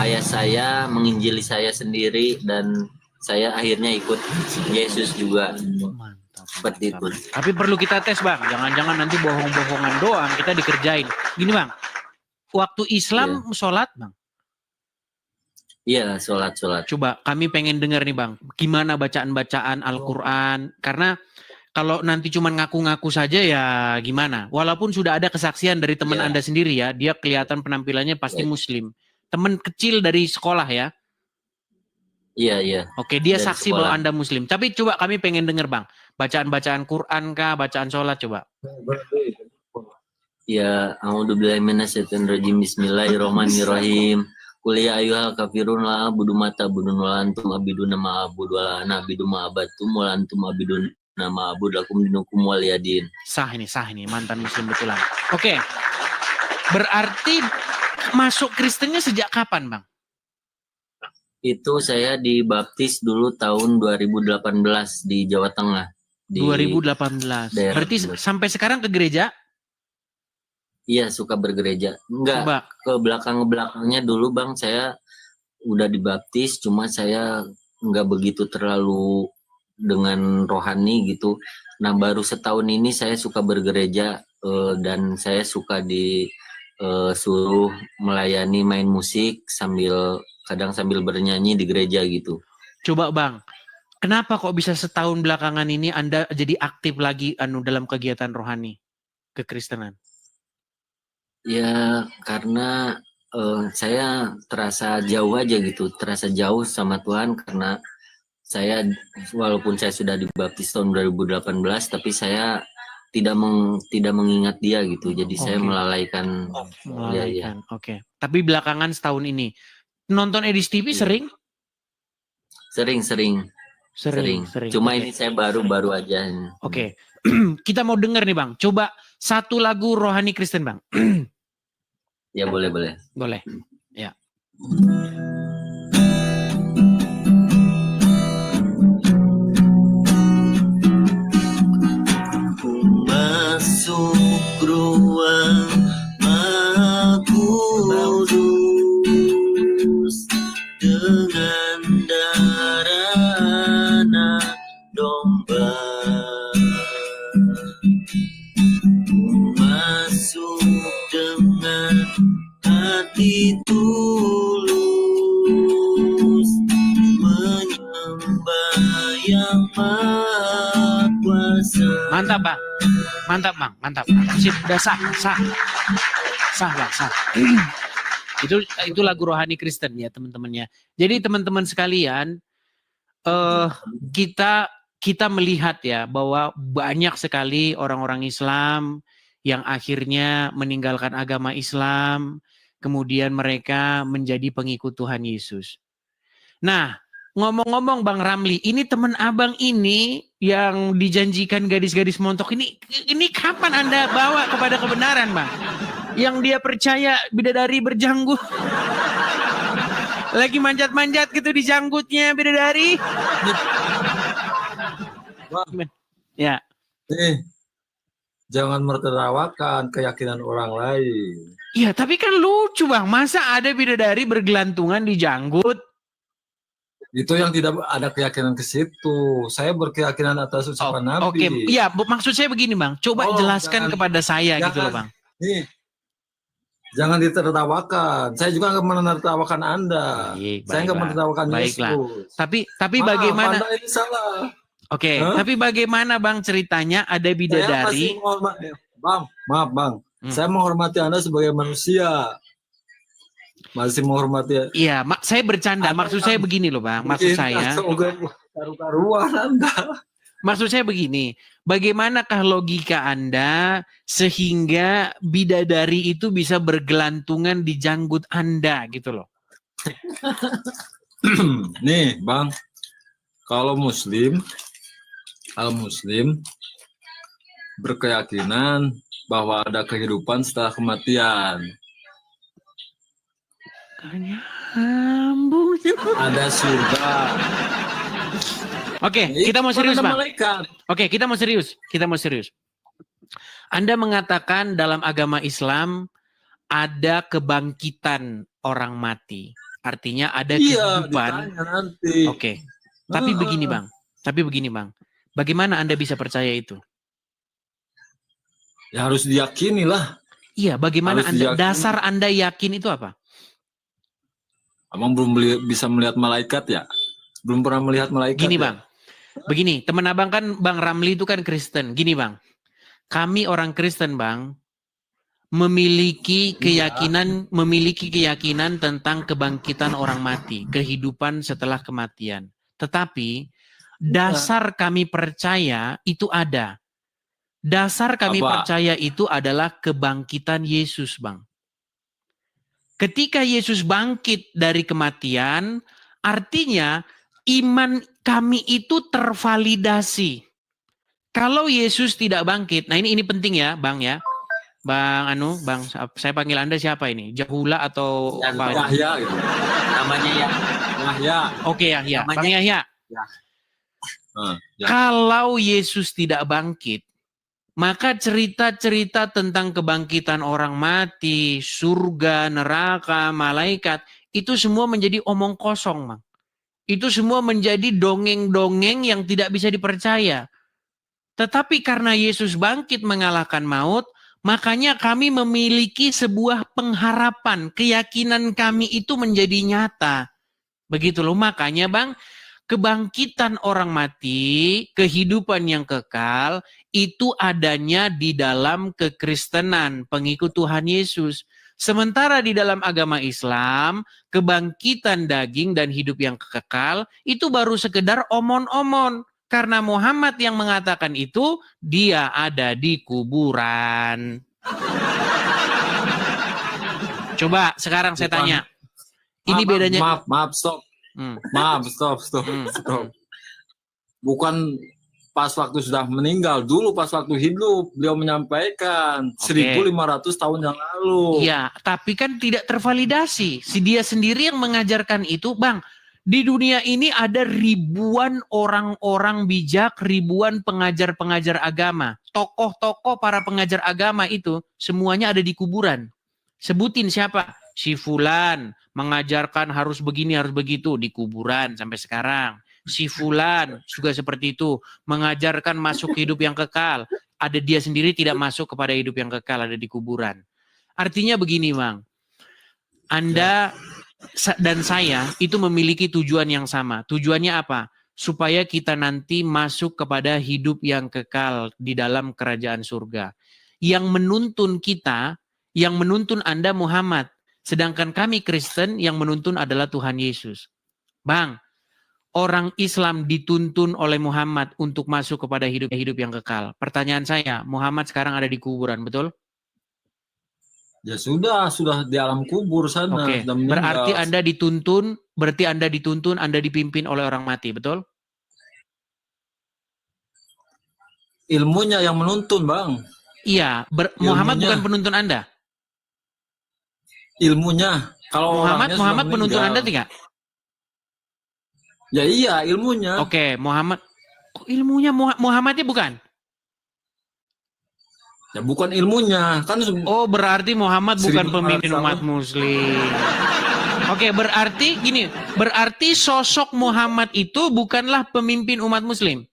ayah saya menginjili saya sendiri dan saya akhirnya ikut Yesus juga. Mantap. Seperti itu. Tapi perlu kita tes Bang, jangan-jangan nanti bohong-bohongan doang kita dikerjain. Gini Bang, waktu Islam sholat Bang? Iya, sholat. Coba kami pengen dengar nih Bang, gimana bacaan-bacaan Al-Quran. Karena kalau nanti cuma ngaku-ngaku saja ya gimana. Walaupun sudah ada kesaksian dari teman Anda sendiri ya, dia kelihatan penampilannya pasti Muslim. Teman kecil dari sekolah ya. Iya. Oke, dia Dari saksi sekolah. bahwa Anda Muslim. Tapi coba kami pengen dengar Bang, bacaan-bacaan Quran kah, bacaan sholat coba. Ya, a'udzubillahi minasyaitonirrajim. Bismillahirrahmanirrahim. Qul ya ayyuhal kafirun la a'budu ma ta'budun wa la antum abiduna ma a'budu wa la ana abidu ma abattum wa la antum abiduna ma a'budu lakum dinukum waliyadin. Sah ini, mantan Muslim betulan. Oke, berarti masuk Kristennya sejak kapan Bang? Itu saya dibaptis dulu tahun 2018 di Jawa Tengah. Di 2018. daerah Berarti Tebet. sampai sekarang ke gereja? Iya, suka bergereja. Enggak, Coba. ke belakangnya dulu Bang, saya udah dibaptis, cuma saya enggak begitu terlalu dengan rohani gitu. Nah, baru setahun ini saya suka bergereja dan saya suka suruh melayani main musik kadang sambil bernyanyi di gereja gitu. Coba Bang, kenapa kok bisa setahun belakangan ini Anda jadi aktif lagi dalam kegiatan rohani kekristenan? Ya, karena saya terasa jauh aja gitu, terasa jauh sama Tuhan karena saya walaupun saya sudah dibaptis tahun 2018 tapi saya tidak mengingat dia gitu. Jadi saya melalaikan. Melalaikan. Oke. Tapi belakangan setahun ini nonton Edis TV sering? Sering. Cuma ini saya baru aja. Oke. Kita mau dengar nih Bang. Coba satu lagu rohani Kristen Bang. Ya boleh. Boleh. Ya. Masuk ruang Maha Kudus dengan darah anak domba. Masuk dengan hati tulus menyembah yang Maha Kuasa. Mantap Bang. Sip, udah sah Bang. Itu lagu rohani Kristen ya teman-temannya. Jadi teman-teman sekalian, kita melihat ya bahwa banyak sekali orang-orang Islam yang akhirnya meninggalkan agama Islam, kemudian mereka menjadi pengikut Tuhan Yesus. Nah, ngomong-ngomong Bang Ramli, ini teman abang ini yang dijanjikan gadis-gadis montok ini kapan Anda bawa kepada kebenaran Bang? Yang dia percaya bidadari berjanggut. Lagi manjat-manjat gitu di janggutnya bidadari. Ya. Jangan menertawakan keyakinan orang lain. Iya, tapi kan lucu Bang. Masa ada bidadari bergelantungan di janggut? Itu yang tidak ada keyakinan ke situ. Saya berkeyakinan atas ucapan Nabi. Oke, iya, maksud saya begini Bang. Coba jelaskan kepada saya gitu loh Bang. Nih, jangan ditertawakan. Saya juga nggak menertawakan Anda. Saya nggak menertawakan Yesus. Tapi bagaimana? Anda ini salah. Oke, tapi bagaimana Bang ceritanya ada bidadari? Bang, maaf Bang. Saya menghormati Anda sebagai manusia. Masih menghormati. Iya, saya bercanda. Maksud saya begini loh Bang. Maksud saya. Karu-karuan Anda. Maksud saya begini, bagaimanakah logika Anda sehingga bidadari itu bisa bergelantungan di janggut Anda gitu loh. Nih, Bang, kalau Muslim berkeyakinan bahwa ada kehidupan setelah kematian. Nyambung. Ada surga. Oke, Itu kita mau serius, ada Bang. malaikat. Oke, kita mau serius. Anda mengatakan dalam agama Islam ada kebangkitan orang mati. Artinya ada Iya, kehidupan. ditanya nanti. Oke. Tapi begini, Bang. Bagaimana Anda bisa percaya itu? Ya harus diyakini lah. Iya, bagaimana Harus Anda diyakini. dasar Anda yakin itu apa? Abang belum bisa melihat malaikat ya? Belum pernah melihat malaikat. Gini, ya? Bang. Begini, teman Abang kan Bang Ramli itu kan Kristen. Gini, Bang. Kami orang Kristen, Bang, memiliki keyakinan tentang kebangkitan orang mati, kehidupan setelah kematian. Tetapi dasar kami percaya itu ada. Dasar kami Apa? percaya itu adalah kebangkitan Yesus, Bang. Ketika Yesus bangkit dari kematian, artinya iman kami itu tervalidasi. Kalau Yesus tidak bangkit, nah ini penting ya, Bang ya. Bang, saya panggil Anda siapa ini? Jahula atau apa? Yahya gitu. Namanya ya. Yahya. Oke, Yahya. Namanya- Bang Yahya. Ya. Kalau Yesus tidak bangkit, maka cerita-cerita tentang kebangkitan orang mati, surga, neraka, malaikat, itu semua menjadi omong kosong, Bang. Itu semua menjadi dongeng-dongeng yang tidak bisa dipercaya. Tetapi karena Yesus bangkit mengalahkan maut, makanya kami memiliki sebuah pengharapan, keyakinan kami itu menjadi nyata. Begitu loh, makanya Bang, kebangkitan orang mati, kehidupan yang kekal, itu adanya di dalam kekristenan, pengikut Tuhan Yesus. Sementara di dalam agama Islam, kebangkitan daging dan hidup yang kekal, itu baru sekedar omon-omon. Karena Muhammad yang mengatakan itu, dia ada di kuburan. Coba sekarang saya tanya. Ini bedanya. Maaf, stop. Hmm. Maaf, stop. Bukan pas waktu sudah meninggal, dulu pas waktu hidup beliau menyampaikan 1500 tahun yang lalu. Iya, tapi kan tidak tervalidasi. Si dia sendiri yang mengajarkan itu, Bang. Di dunia ini ada ribuan orang-orang bijak, ribuan pengajar-pengajar agama. Tokoh-tokoh para pengajar agama itu semuanya ada di kuburan. Sebutin siapa? Si Fulan mengajarkan harus begini, harus begitu di kuburan sampai sekarang. Si Fulan juga seperti itu, mengajarkan masuk hidup yang kekal. Ada dia sendiri tidak masuk kepada hidup yang kekal, ada di kuburan. Artinya begini, Bang. Anda dan saya itu memiliki tujuan yang sama. Tujuannya apa? Supaya kita nanti masuk kepada hidup yang kekal di dalam kerajaan surga. Yang menuntun kita, yang menuntun Anda Muhammad. Sedangkan kami Kristen yang menuntun adalah Tuhan Yesus. Bang, orang Islam dituntun oleh Muhammad untuk masuk kepada hidup yang kekal. Pertanyaan saya, Muhammad sekarang ada di kuburan, betul? Ya sudah di alam kubur sana. Oke, berarti Anda dituntun, Anda dipimpin oleh orang mati, betul? Ilmunya yang menuntun, Bang. Iya, Muhammad bukan penuntun Anda. Ilmunya. Kalau Muhammad penuntun Anda tidak? Ya iya, ilmunya. Oke, Muhammad. Kok ilmunya Muhammadnya bukan? Ya bukan ilmunya, kan. Oh, berarti Muhammad bukan pemimpin umat muslim. Oke, berarti sosok Muhammad itu bukanlah pemimpin umat muslim.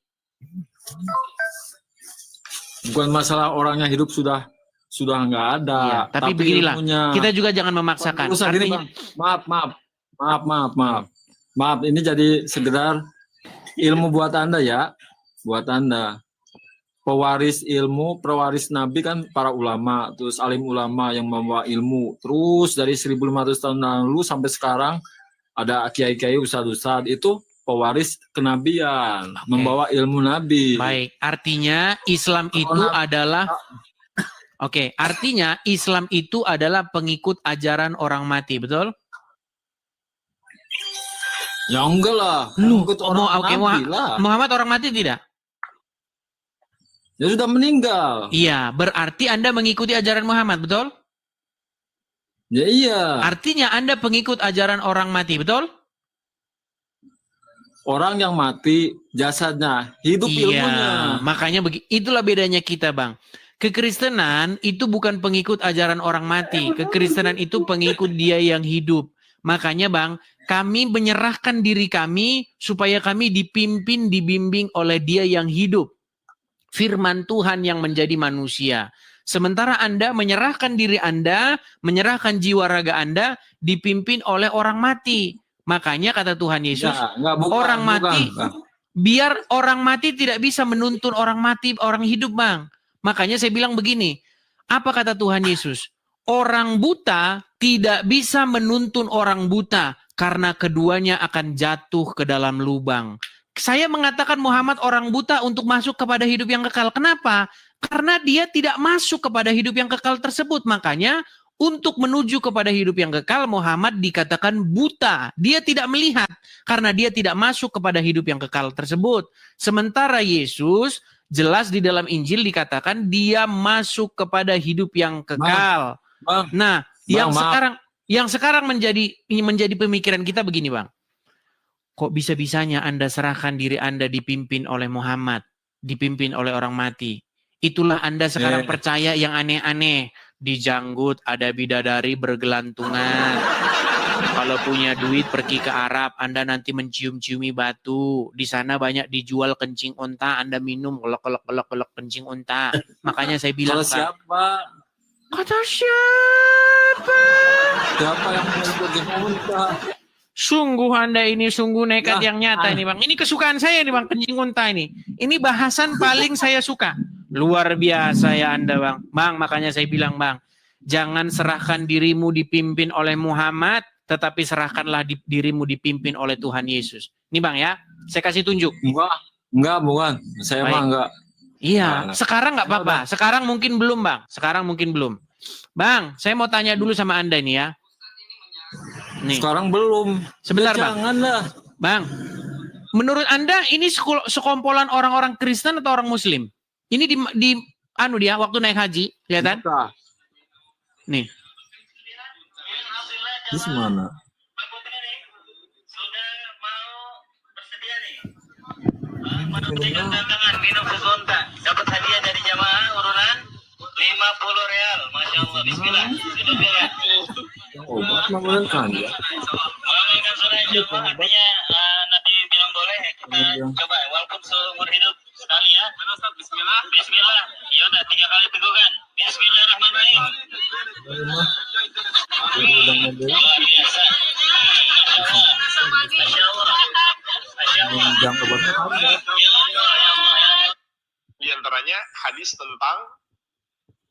Bukan masalah orangnya hidup sudah nggak ada. Iya, tapi beginilah, ilmunya, kita juga jangan memaksakan. Artinya, maaf, ini jadi sekedar ilmu buat Anda ya, buat Anda. Pewaris ilmu, pewaris Nabi kan para ulama, terus alim ulama yang membawa ilmu. Terus dari 1500 tahun lalu sampai sekarang ada kiai-kiai, ustadz-ustadz, itu pewaris kenabian, membawa ilmu Nabi. Baik, artinya Islam itu adalah artinya Islam itu adalah pengikut ajaran orang mati, betul? Ya enggak lah. Pengikut orang Nabi lah. Muhammad orang mati tidak? Dia sudah meninggal. Iya, berarti Anda mengikuti ajaran Muhammad, betul? Ya iya. Artinya Anda pengikut ajaran orang mati, betul? Orang yang mati jasadnya, hidup ilmunya. Makanya itulah bedanya kita, Bang. Kekristenan itu bukan pengikut ajaran orang mati. Kekristenan itu pengikut dia yang hidup. Makanya, Bang, kami menyerahkan diri kami supaya kami dipimpin, dibimbing oleh dia yang hidup. Firman Tuhan yang menjadi manusia. Sementara Anda menyerahkan diri Anda, menyerahkan jiwa raga Anda, dipimpin oleh orang mati. Makanya kata Tuhan Yesus, biar orang mati tidak bisa menuntun orang mati, orang hidup, Bang. Makanya saya bilang begini, apa kata Tuhan Yesus? Orang buta tidak bisa menuntun orang buta karena keduanya akan jatuh ke dalam lubang. Saya mengatakan Muhammad orang buta untuk masuk kepada hidup yang kekal. Kenapa? Karena dia tidak masuk kepada hidup yang kekal tersebut. Makanya untuk menuju kepada hidup yang kekal, Muhammad dikatakan buta. Dia tidak melihat karena dia tidak masuk kepada hidup yang kekal tersebut. Sementara Yesus jelas di dalam Injil dikatakan dia masuk kepada hidup yang kekal. Nah, yang sekarang menjadi pemikiran kita begini, Bang. Kok bisa-bisanya Anda serahkan diri Anda dipimpin oleh Muhammad, dipimpin oleh orang mati? Itulah Anda sekarang percaya yang aneh-aneh. Di janggut ada bidadari bergelantungan. Kalau punya duit pergi ke Arab, Anda nanti mencium-ciumi batu. Di sana banyak dijual kencing unta, Anda minum kelok kencing unta. Makanya saya bilang, siapa? Kata siapa? Siapa yang mau kencing unta? Sungguh Anda ini sungguh nekat yang nyata ini, Bang. Ini kesukaan saya nih, Bang, kencing unta ini. Ini bahasan paling saya suka. Luar biasa ya Anda, Bang. Bang, makanya saya bilang, Bang, jangan serahkan dirimu dipimpin oleh Muhammad, tetapi serahkanlah dirimu dipimpin oleh Tuhan Yesus. Ini, Bang, ya. Saya kasih tunjuk. Enggak, bukan. Saya mah enggak. Iya, sekarang enggak apa-apa. Sekarang mungkin belum, Bang. Sekarang mungkin belum. Bang, saya mau tanya dulu sama Anda ini ya. Nih. Sekarang belum. Sebentar, ya, Bang. Janganlah. Bang, menurut Anda ini sekumpulan orang-orang Kristen atau orang Muslim? Ini di dia waktu naik haji, kelihatan? Nih. Di mana? Minum segonta, dapat hadiah dari jamaah urunan 50 real, masya Allah. Bismillah. Obat mengurangi ya. Mengamalkan sunnah jamaah artinya nanti bilang boleh kita coba walaupun seumur hidup sekali ya. Bismillah. Bismillah. Ya udah 3 kali tegukan. Bismillahirrahmanirrahim. Luar biasa. Masya Allah. Masya Allah. Jangan obatnya Di antaranya hadis tentang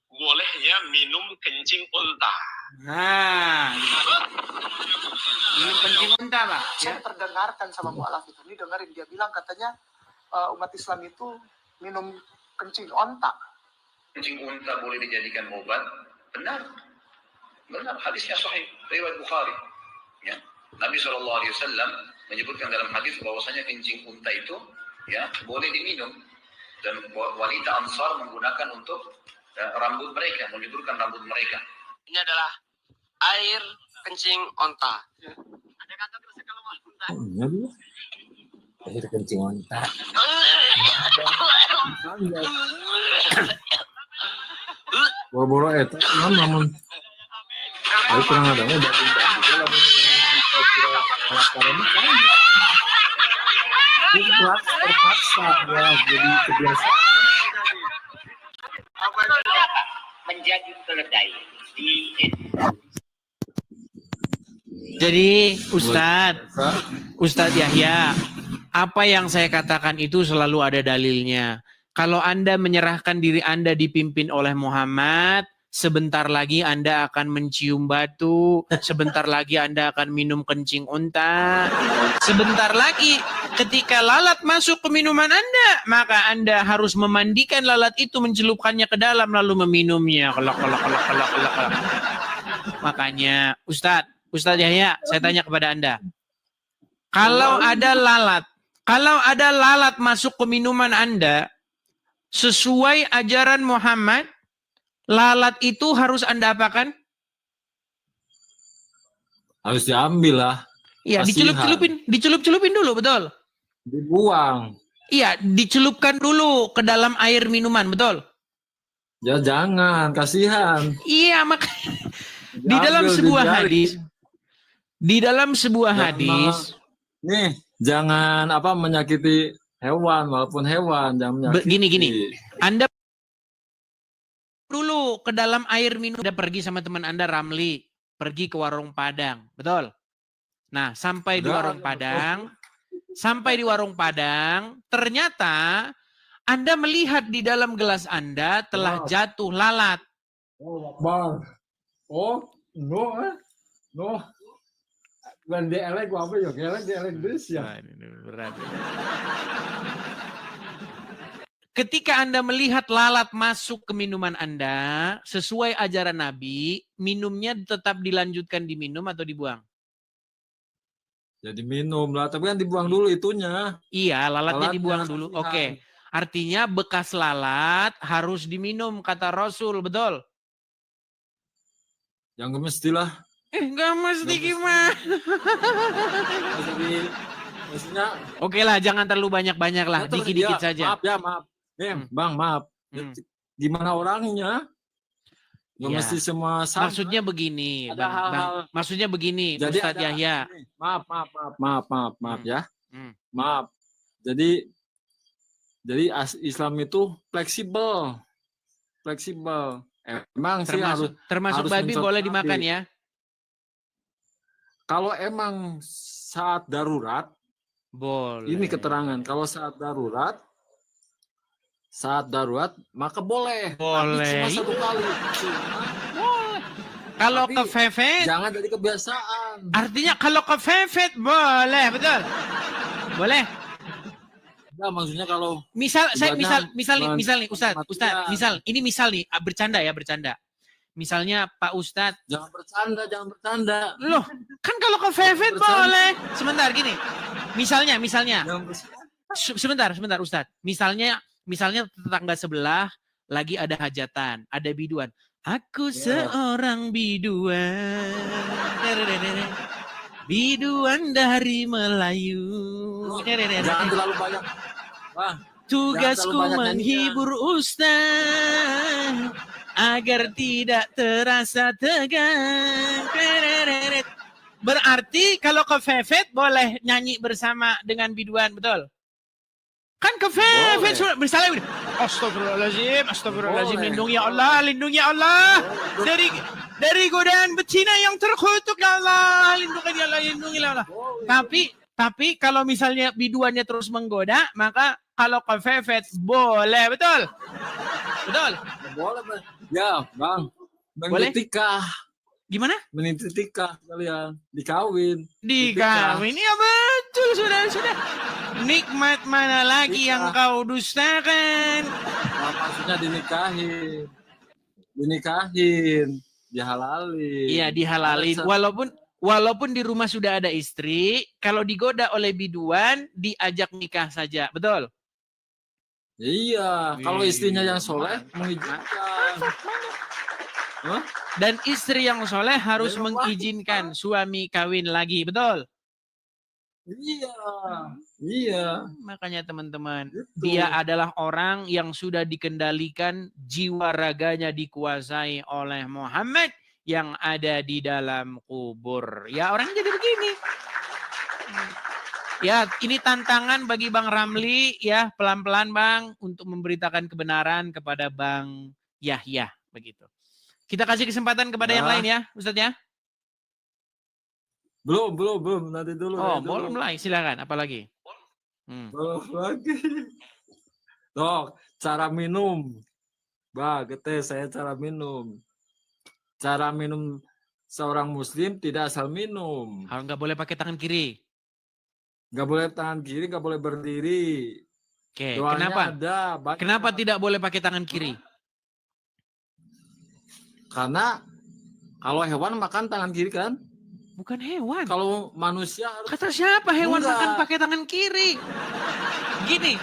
bolehnya minum kencing unta. Nah, minum kencing unta, Pak. Saya terdengarkan sama mu'alaf itu. Ini dengerin, dia bilang katanya umat Islam itu minum kencing onta. Kencing unta boleh dijadikan obat? Benar. Benar, hadisnya sahih, riwayat Bukhari. Ya. Nabi SAW menyebutkan dalam hadis bahwasanya kencing unta itu ya boleh diminum, dan wanita Ansar menggunakan untuk rambut mereka, menyuburkan rambut mereka. Ini adalah air kencing onta. Ada kata terus kalau mau unta. iya dia. Air kencing unta. Boro-boro eta namun. Ayo kurang adanya daging terpaksa ya, jadi kebiasaan. Menjadi keledai di Jadi Ustadz Yahya, apa yang saya katakan itu selalu ada dalilnya. Kalau Anda menyerahkan diri Anda dipimpin oleh Muhammad, Sebentar lagi Anda akan mencium batu, sebentar lagi Anda akan minum kencing unta. Sebentar lagi ketika lalat masuk ke minuman Anda, maka Anda harus memandikan lalat itu, mencelupkannya ke dalam lalu meminumnya. Kelak. Makanya Ustadz Yahya, saya tanya kepada Anda. Kalau ada lalat masuk ke minuman Anda, sesuai ajaran Muhammad, lalat itu harus Anda apakan? Harus diambil lah. Iya, dicelup-celupin dulu, betul? Dibuang. Iya, dicelupkan dulu ke dalam air minuman, betul? Ya jangan, kasihan. Iya, makanya di dalam sebuah hadis, nih, jangan menyakiti hewan, walaupun hewan jangan menyakiti. Gini. Anda dulu ke dalam air minum. Anda pergi sama teman Anda Ramli, pergi ke warung Padang, betul? Nah, sampai di warung Padang, ternyata Anda melihat di dalam gelas Anda telah jatuh lalat. Oh, Akbar. Oh, no. Bukan dielek apa ya? Dielek ya. Berat. Ketika Anda melihat lalat masuk ke minuman Anda, sesuai ajaran Nabi, minumnya tetap dilanjutkan diminum atau dibuang? Ya diminum lah, tapi kan dibuang dulu itunya. Iya, lalatnya dibuang dulu. Oke. Artinya bekas lalat harus diminum, kata Rasul, betul? Yang gak mestilah. Gak mesti gimana? Maksudnya. Oke lah, jangan terlalu banyak-banyak lah, dikit-dikit saja. Maaf. Bang, maaf. Gimana orangnya? Gak mesti semua sama. Maksudnya begini, Bang. Maksudnya begini, jadi Ustadz Yahya. Maaf ya. Maaf. Jadi Islam itu fleksibel. Emang termasuk babi boleh dimakan ya? Kalau emang saat darurat, boleh. Ini keterangan. Kalau saat darurat maka boleh. Boleh. Cuma satu kali. Boleh. Kalau kepepet, jangan dari kebiasaan. Artinya kalau kepepet boleh, betul? Boleh. Nah, maksudnya kalau misal nih Ustadz, ini misal nih, bercanda. Misalnya Pak Ustadz. Jangan bercanda. Loh, kan kalau kepepet boleh. Sebentar gini. Misalnya. Sebentar Ustadz. Misalnya tetangga sebelah lagi ada hajatan, ada biduan. Aku seorang biduan. Biduan dari Melayu. Jangan terlalu banyak. Tugasku menghibur Ustaz agar tidak terasa tegang. Berarti kalau kepepet boleh nyanyi bersama dengan biduan, betul? Kan kepepet misalnya Astagfirullahaladzim, lindungi Allah dari godaan betina yang terkutuk, ya Allah, lindungi Allah. Tapi kalau misalnya biduannya terus menggoda, maka kalau kepepet boleh, betul? Boleh. Ya, Bang. Boleh? Gimana? Menitikah kalian dikawin. Ya betul, sudah. Nikmat mana lagi yang kau dustakan? Maksudnya dinikahin, dihalalin. Iya, dihalalin. Walaupun di rumah sudah ada istri, kalau digoda oleh biduan, diajak nikah saja, betul? Iya, kalau istrinya yang soleh mengizinkan. Dan istri yang soleh harus mengizinkan suami kawin lagi, betul? Iya. Makanya teman-teman, dia adalah orang yang sudah dikendalikan, jiwa raganya dikuasai oleh Muhammad yang ada di dalam kubur. Ya, orang jadi begini. Ya, ini tantangan bagi Bang Ramli ya, pelan-pelan Bang, untuk memberitakan kebenaran kepada Bang Yahya, begitu. Kita kasih kesempatan kepada yang lain ya, Ustadz ya. Belum, nanti dulu. Belum mulai, silakan. Apalagi? Belum lagi. Dok, cara minum. Saya cara minum. cara minum seorang muslim tidak asal minum. Kalau nggak boleh pakai tangan kiri. Nggak boleh tangan kiri, nggak boleh berdiri. Oke, Doanya kenapa? ada, banyak. Kenapa tidak boleh pakai tangan kiri? Karena kalau hewan makan tangan kiri kan? Bukan hewan. Kalau manusia harus... Kata siapa hewan Enggak. makan pakai tangan kiri? Gini,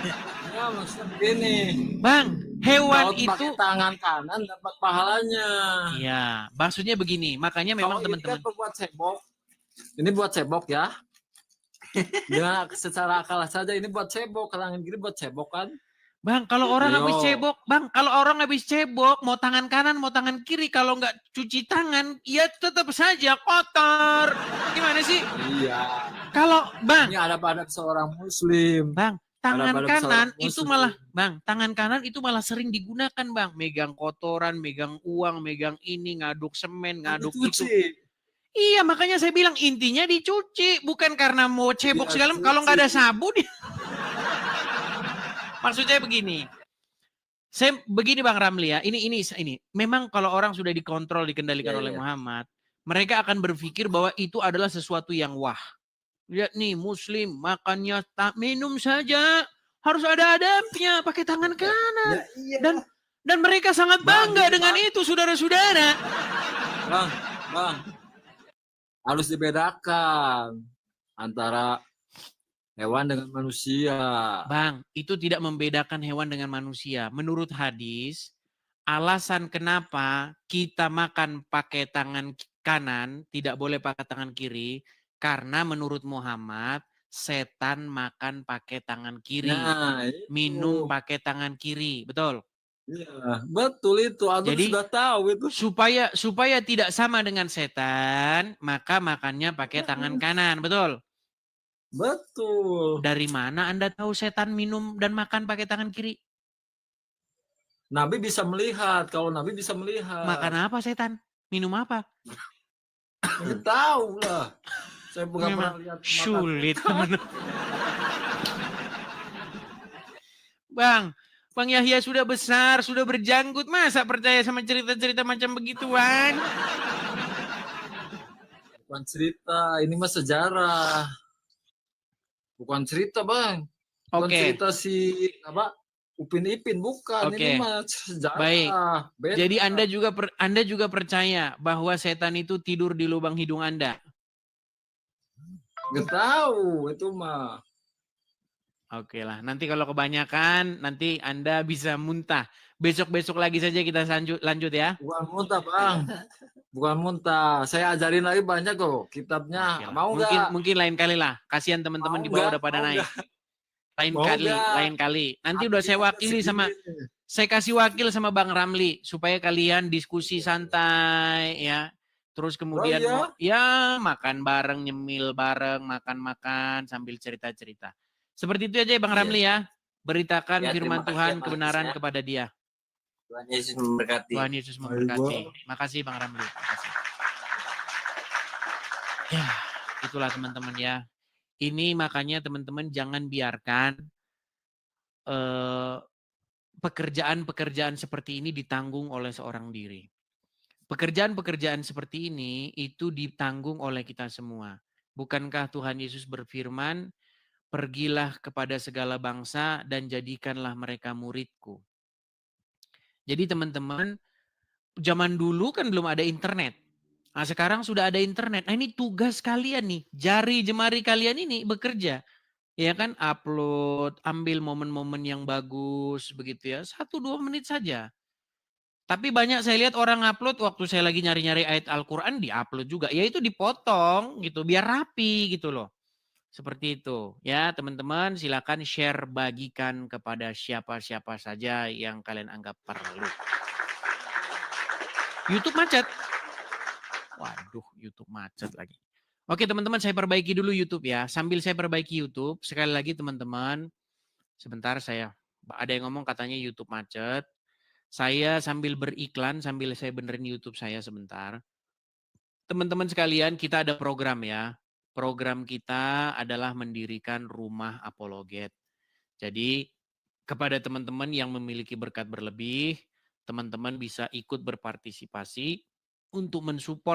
Ya, maksudnya begini. Bang, hewan Kalau itu pakai tangan kanan dapat pahalanya. iya, maksudnya begini. Makanya memang Kalau ini teman-teman kan buat cebok. Ini buat cebok ya. Dengan secara akal saja ini buat cebok, tangan kiri buat cebok kan? Bang, kalau orang Yo. habis cebok, Bang, kalau orang habis cebok, mau tangan kanan, mau tangan kiri, kalau nggak cuci tangan, ya tetap saja kotor. Gimana sih? Iya. Kalau, Bang, Ini ada pada seorang muslim. Bang, tangan Pada kanan seorang itu muslim. malah, Bang, tangan kanan itu malah sering digunakan, Bang. Megang kotoran, megang uang, megang ini, ngaduk semen, ngaduk itu. Dicuci. Iya, makanya saya bilang intinya dicuci, bukan karena mau cebok Iya, segala. cuci. Kalau nggak ada sabun, maksud saya begini. Saya begini Bang Ramli ya. Ini. Memang kalau orang sudah dikontrol, dikendalikan Iya, oleh iya. Muhammad, mereka akan berpikir bahwa itu adalah sesuatu yang wah. Lihat nih, Muslim makannya tak minum saja, harus ada adabnya, pakai tangan kanan. Dan mereka sangat bangga dengan itu, saudara-saudara. Bang, harus dibedakan antara hewan dengan manusia. Bang, itu tidak membedakan hewan dengan manusia. Menurut hadis, alasan kenapa kita makan pakai tangan kanan, tidak boleh pakai tangan kiri, karena menurut Muhammad, setan makan pakai tangan kiri, Nah, itu. minum pakai tangan kiri, betul? Iya, betul itu. Antum Jadi, sudah tahu itu. Supaya tidak sama dengan setan, maka makannya pakai tangan kanan, betul? Betul. Dari mana Anda tahu setan minum dan makan pakai tangan kiri? Nabi bisa melihat. Kalau Nabi bisa melihat. Makan apa setan? Minum apa? Nggak tahu lah. Saya bukan Memang pernah lihat. sulit teman. Bang Yahya sudah besar, sudah berjanggut, masa percaya sama cerita-cerita macam begituan? Bukan cerita, ini mah sejarah. Bukan cerita, Bang. Bukan Oke. cerita si Upin Ipin, bukan. Oke. Ini mah sejarah. Baik. Beda. Jadi Anda juga percaya bahwa setan itu tidur di lubang hidung Anda? Nggak tahu, itu mah. Oke lah, nanti kalau kebanyakan, nanti Anda bisa muntah. Besok-besok lagi saja kita lanjut ya. Bukan muntah, Bang. Bukan muntah. Saya ajarin lagi banyak kok kitabnya. Oke lah. Mau nggak? Mungkin lain kali lah. Kasihan teman-teman di bawah udah pada naik. Mau nggak? Lain kali. Nanti udah saya wakili segini. saya kasih wakil sama Bang Ramli supaya kalian diskusi santai ya. Terus kemudian ya makan bareng, nyemil bareng, makan-makan sambil cerita-cerita. Seperti itu aja ya Bang Ramli ya. Beritakan Ya, firman terima kasih Tuhan ya, Bang kebenaran Cis, ya. kepada dia. Tuhan Yesus memberkati. Tuhan Yesus memberkati. Makasih Bang Ramli. Makasih. Ya, itulah teman-teman ya. Ini makanya teman-teman jangan biarkan pekerjaan-pekerjaan seperti ini ditanggung oleh seorang diri. Pekerjaan-pekerjaan seperti ini itu ditanggung oleh kita semua. Bukankah Tuhan Yesus berfirman, pergilah kepada segala bangsa dan jadikanlah mereka muridku. Jadi teman-teman, zaman dulu kan belum ada internet. Nah sekarang sudah ada internet. Nah ini tugas kalian nih, jari jemari kalian ini bekerja. Ya kan, upload, ambil momen-momen yang bagus begitu ya. 1-2 menit saja. Tapi banyak saya lihat orang upload waktu saya lagi nyari-nyari ayat Al-Quran di-upload juga. Ya itu dipotong gitu, biar rapi gitu loh. Seperti itu. Ya teman-teman silakan share, bagikan kepada siapa-siapa saja yang kalian anggap perlu. YouTube macet. Waduh, YouTube macet lagi. Oke teman-teman, saya perbaiki dulu YouTube ya. Sambil saya perbaiki YouTube, sekali lagi teman-teman, sebentar ada yang ngomong katanya YouTube macet. Saya sambil beriklan, sambil saya benerin YouTube saya sebentar. Teman-teman sekalian, kita ada program ya. Program kita adalah mendirikan rumah apologet. Jadi kepada teman-teman yang memiliki berkat berlebih, teman-teman bisa ikut berpartisipasi untuk mensupport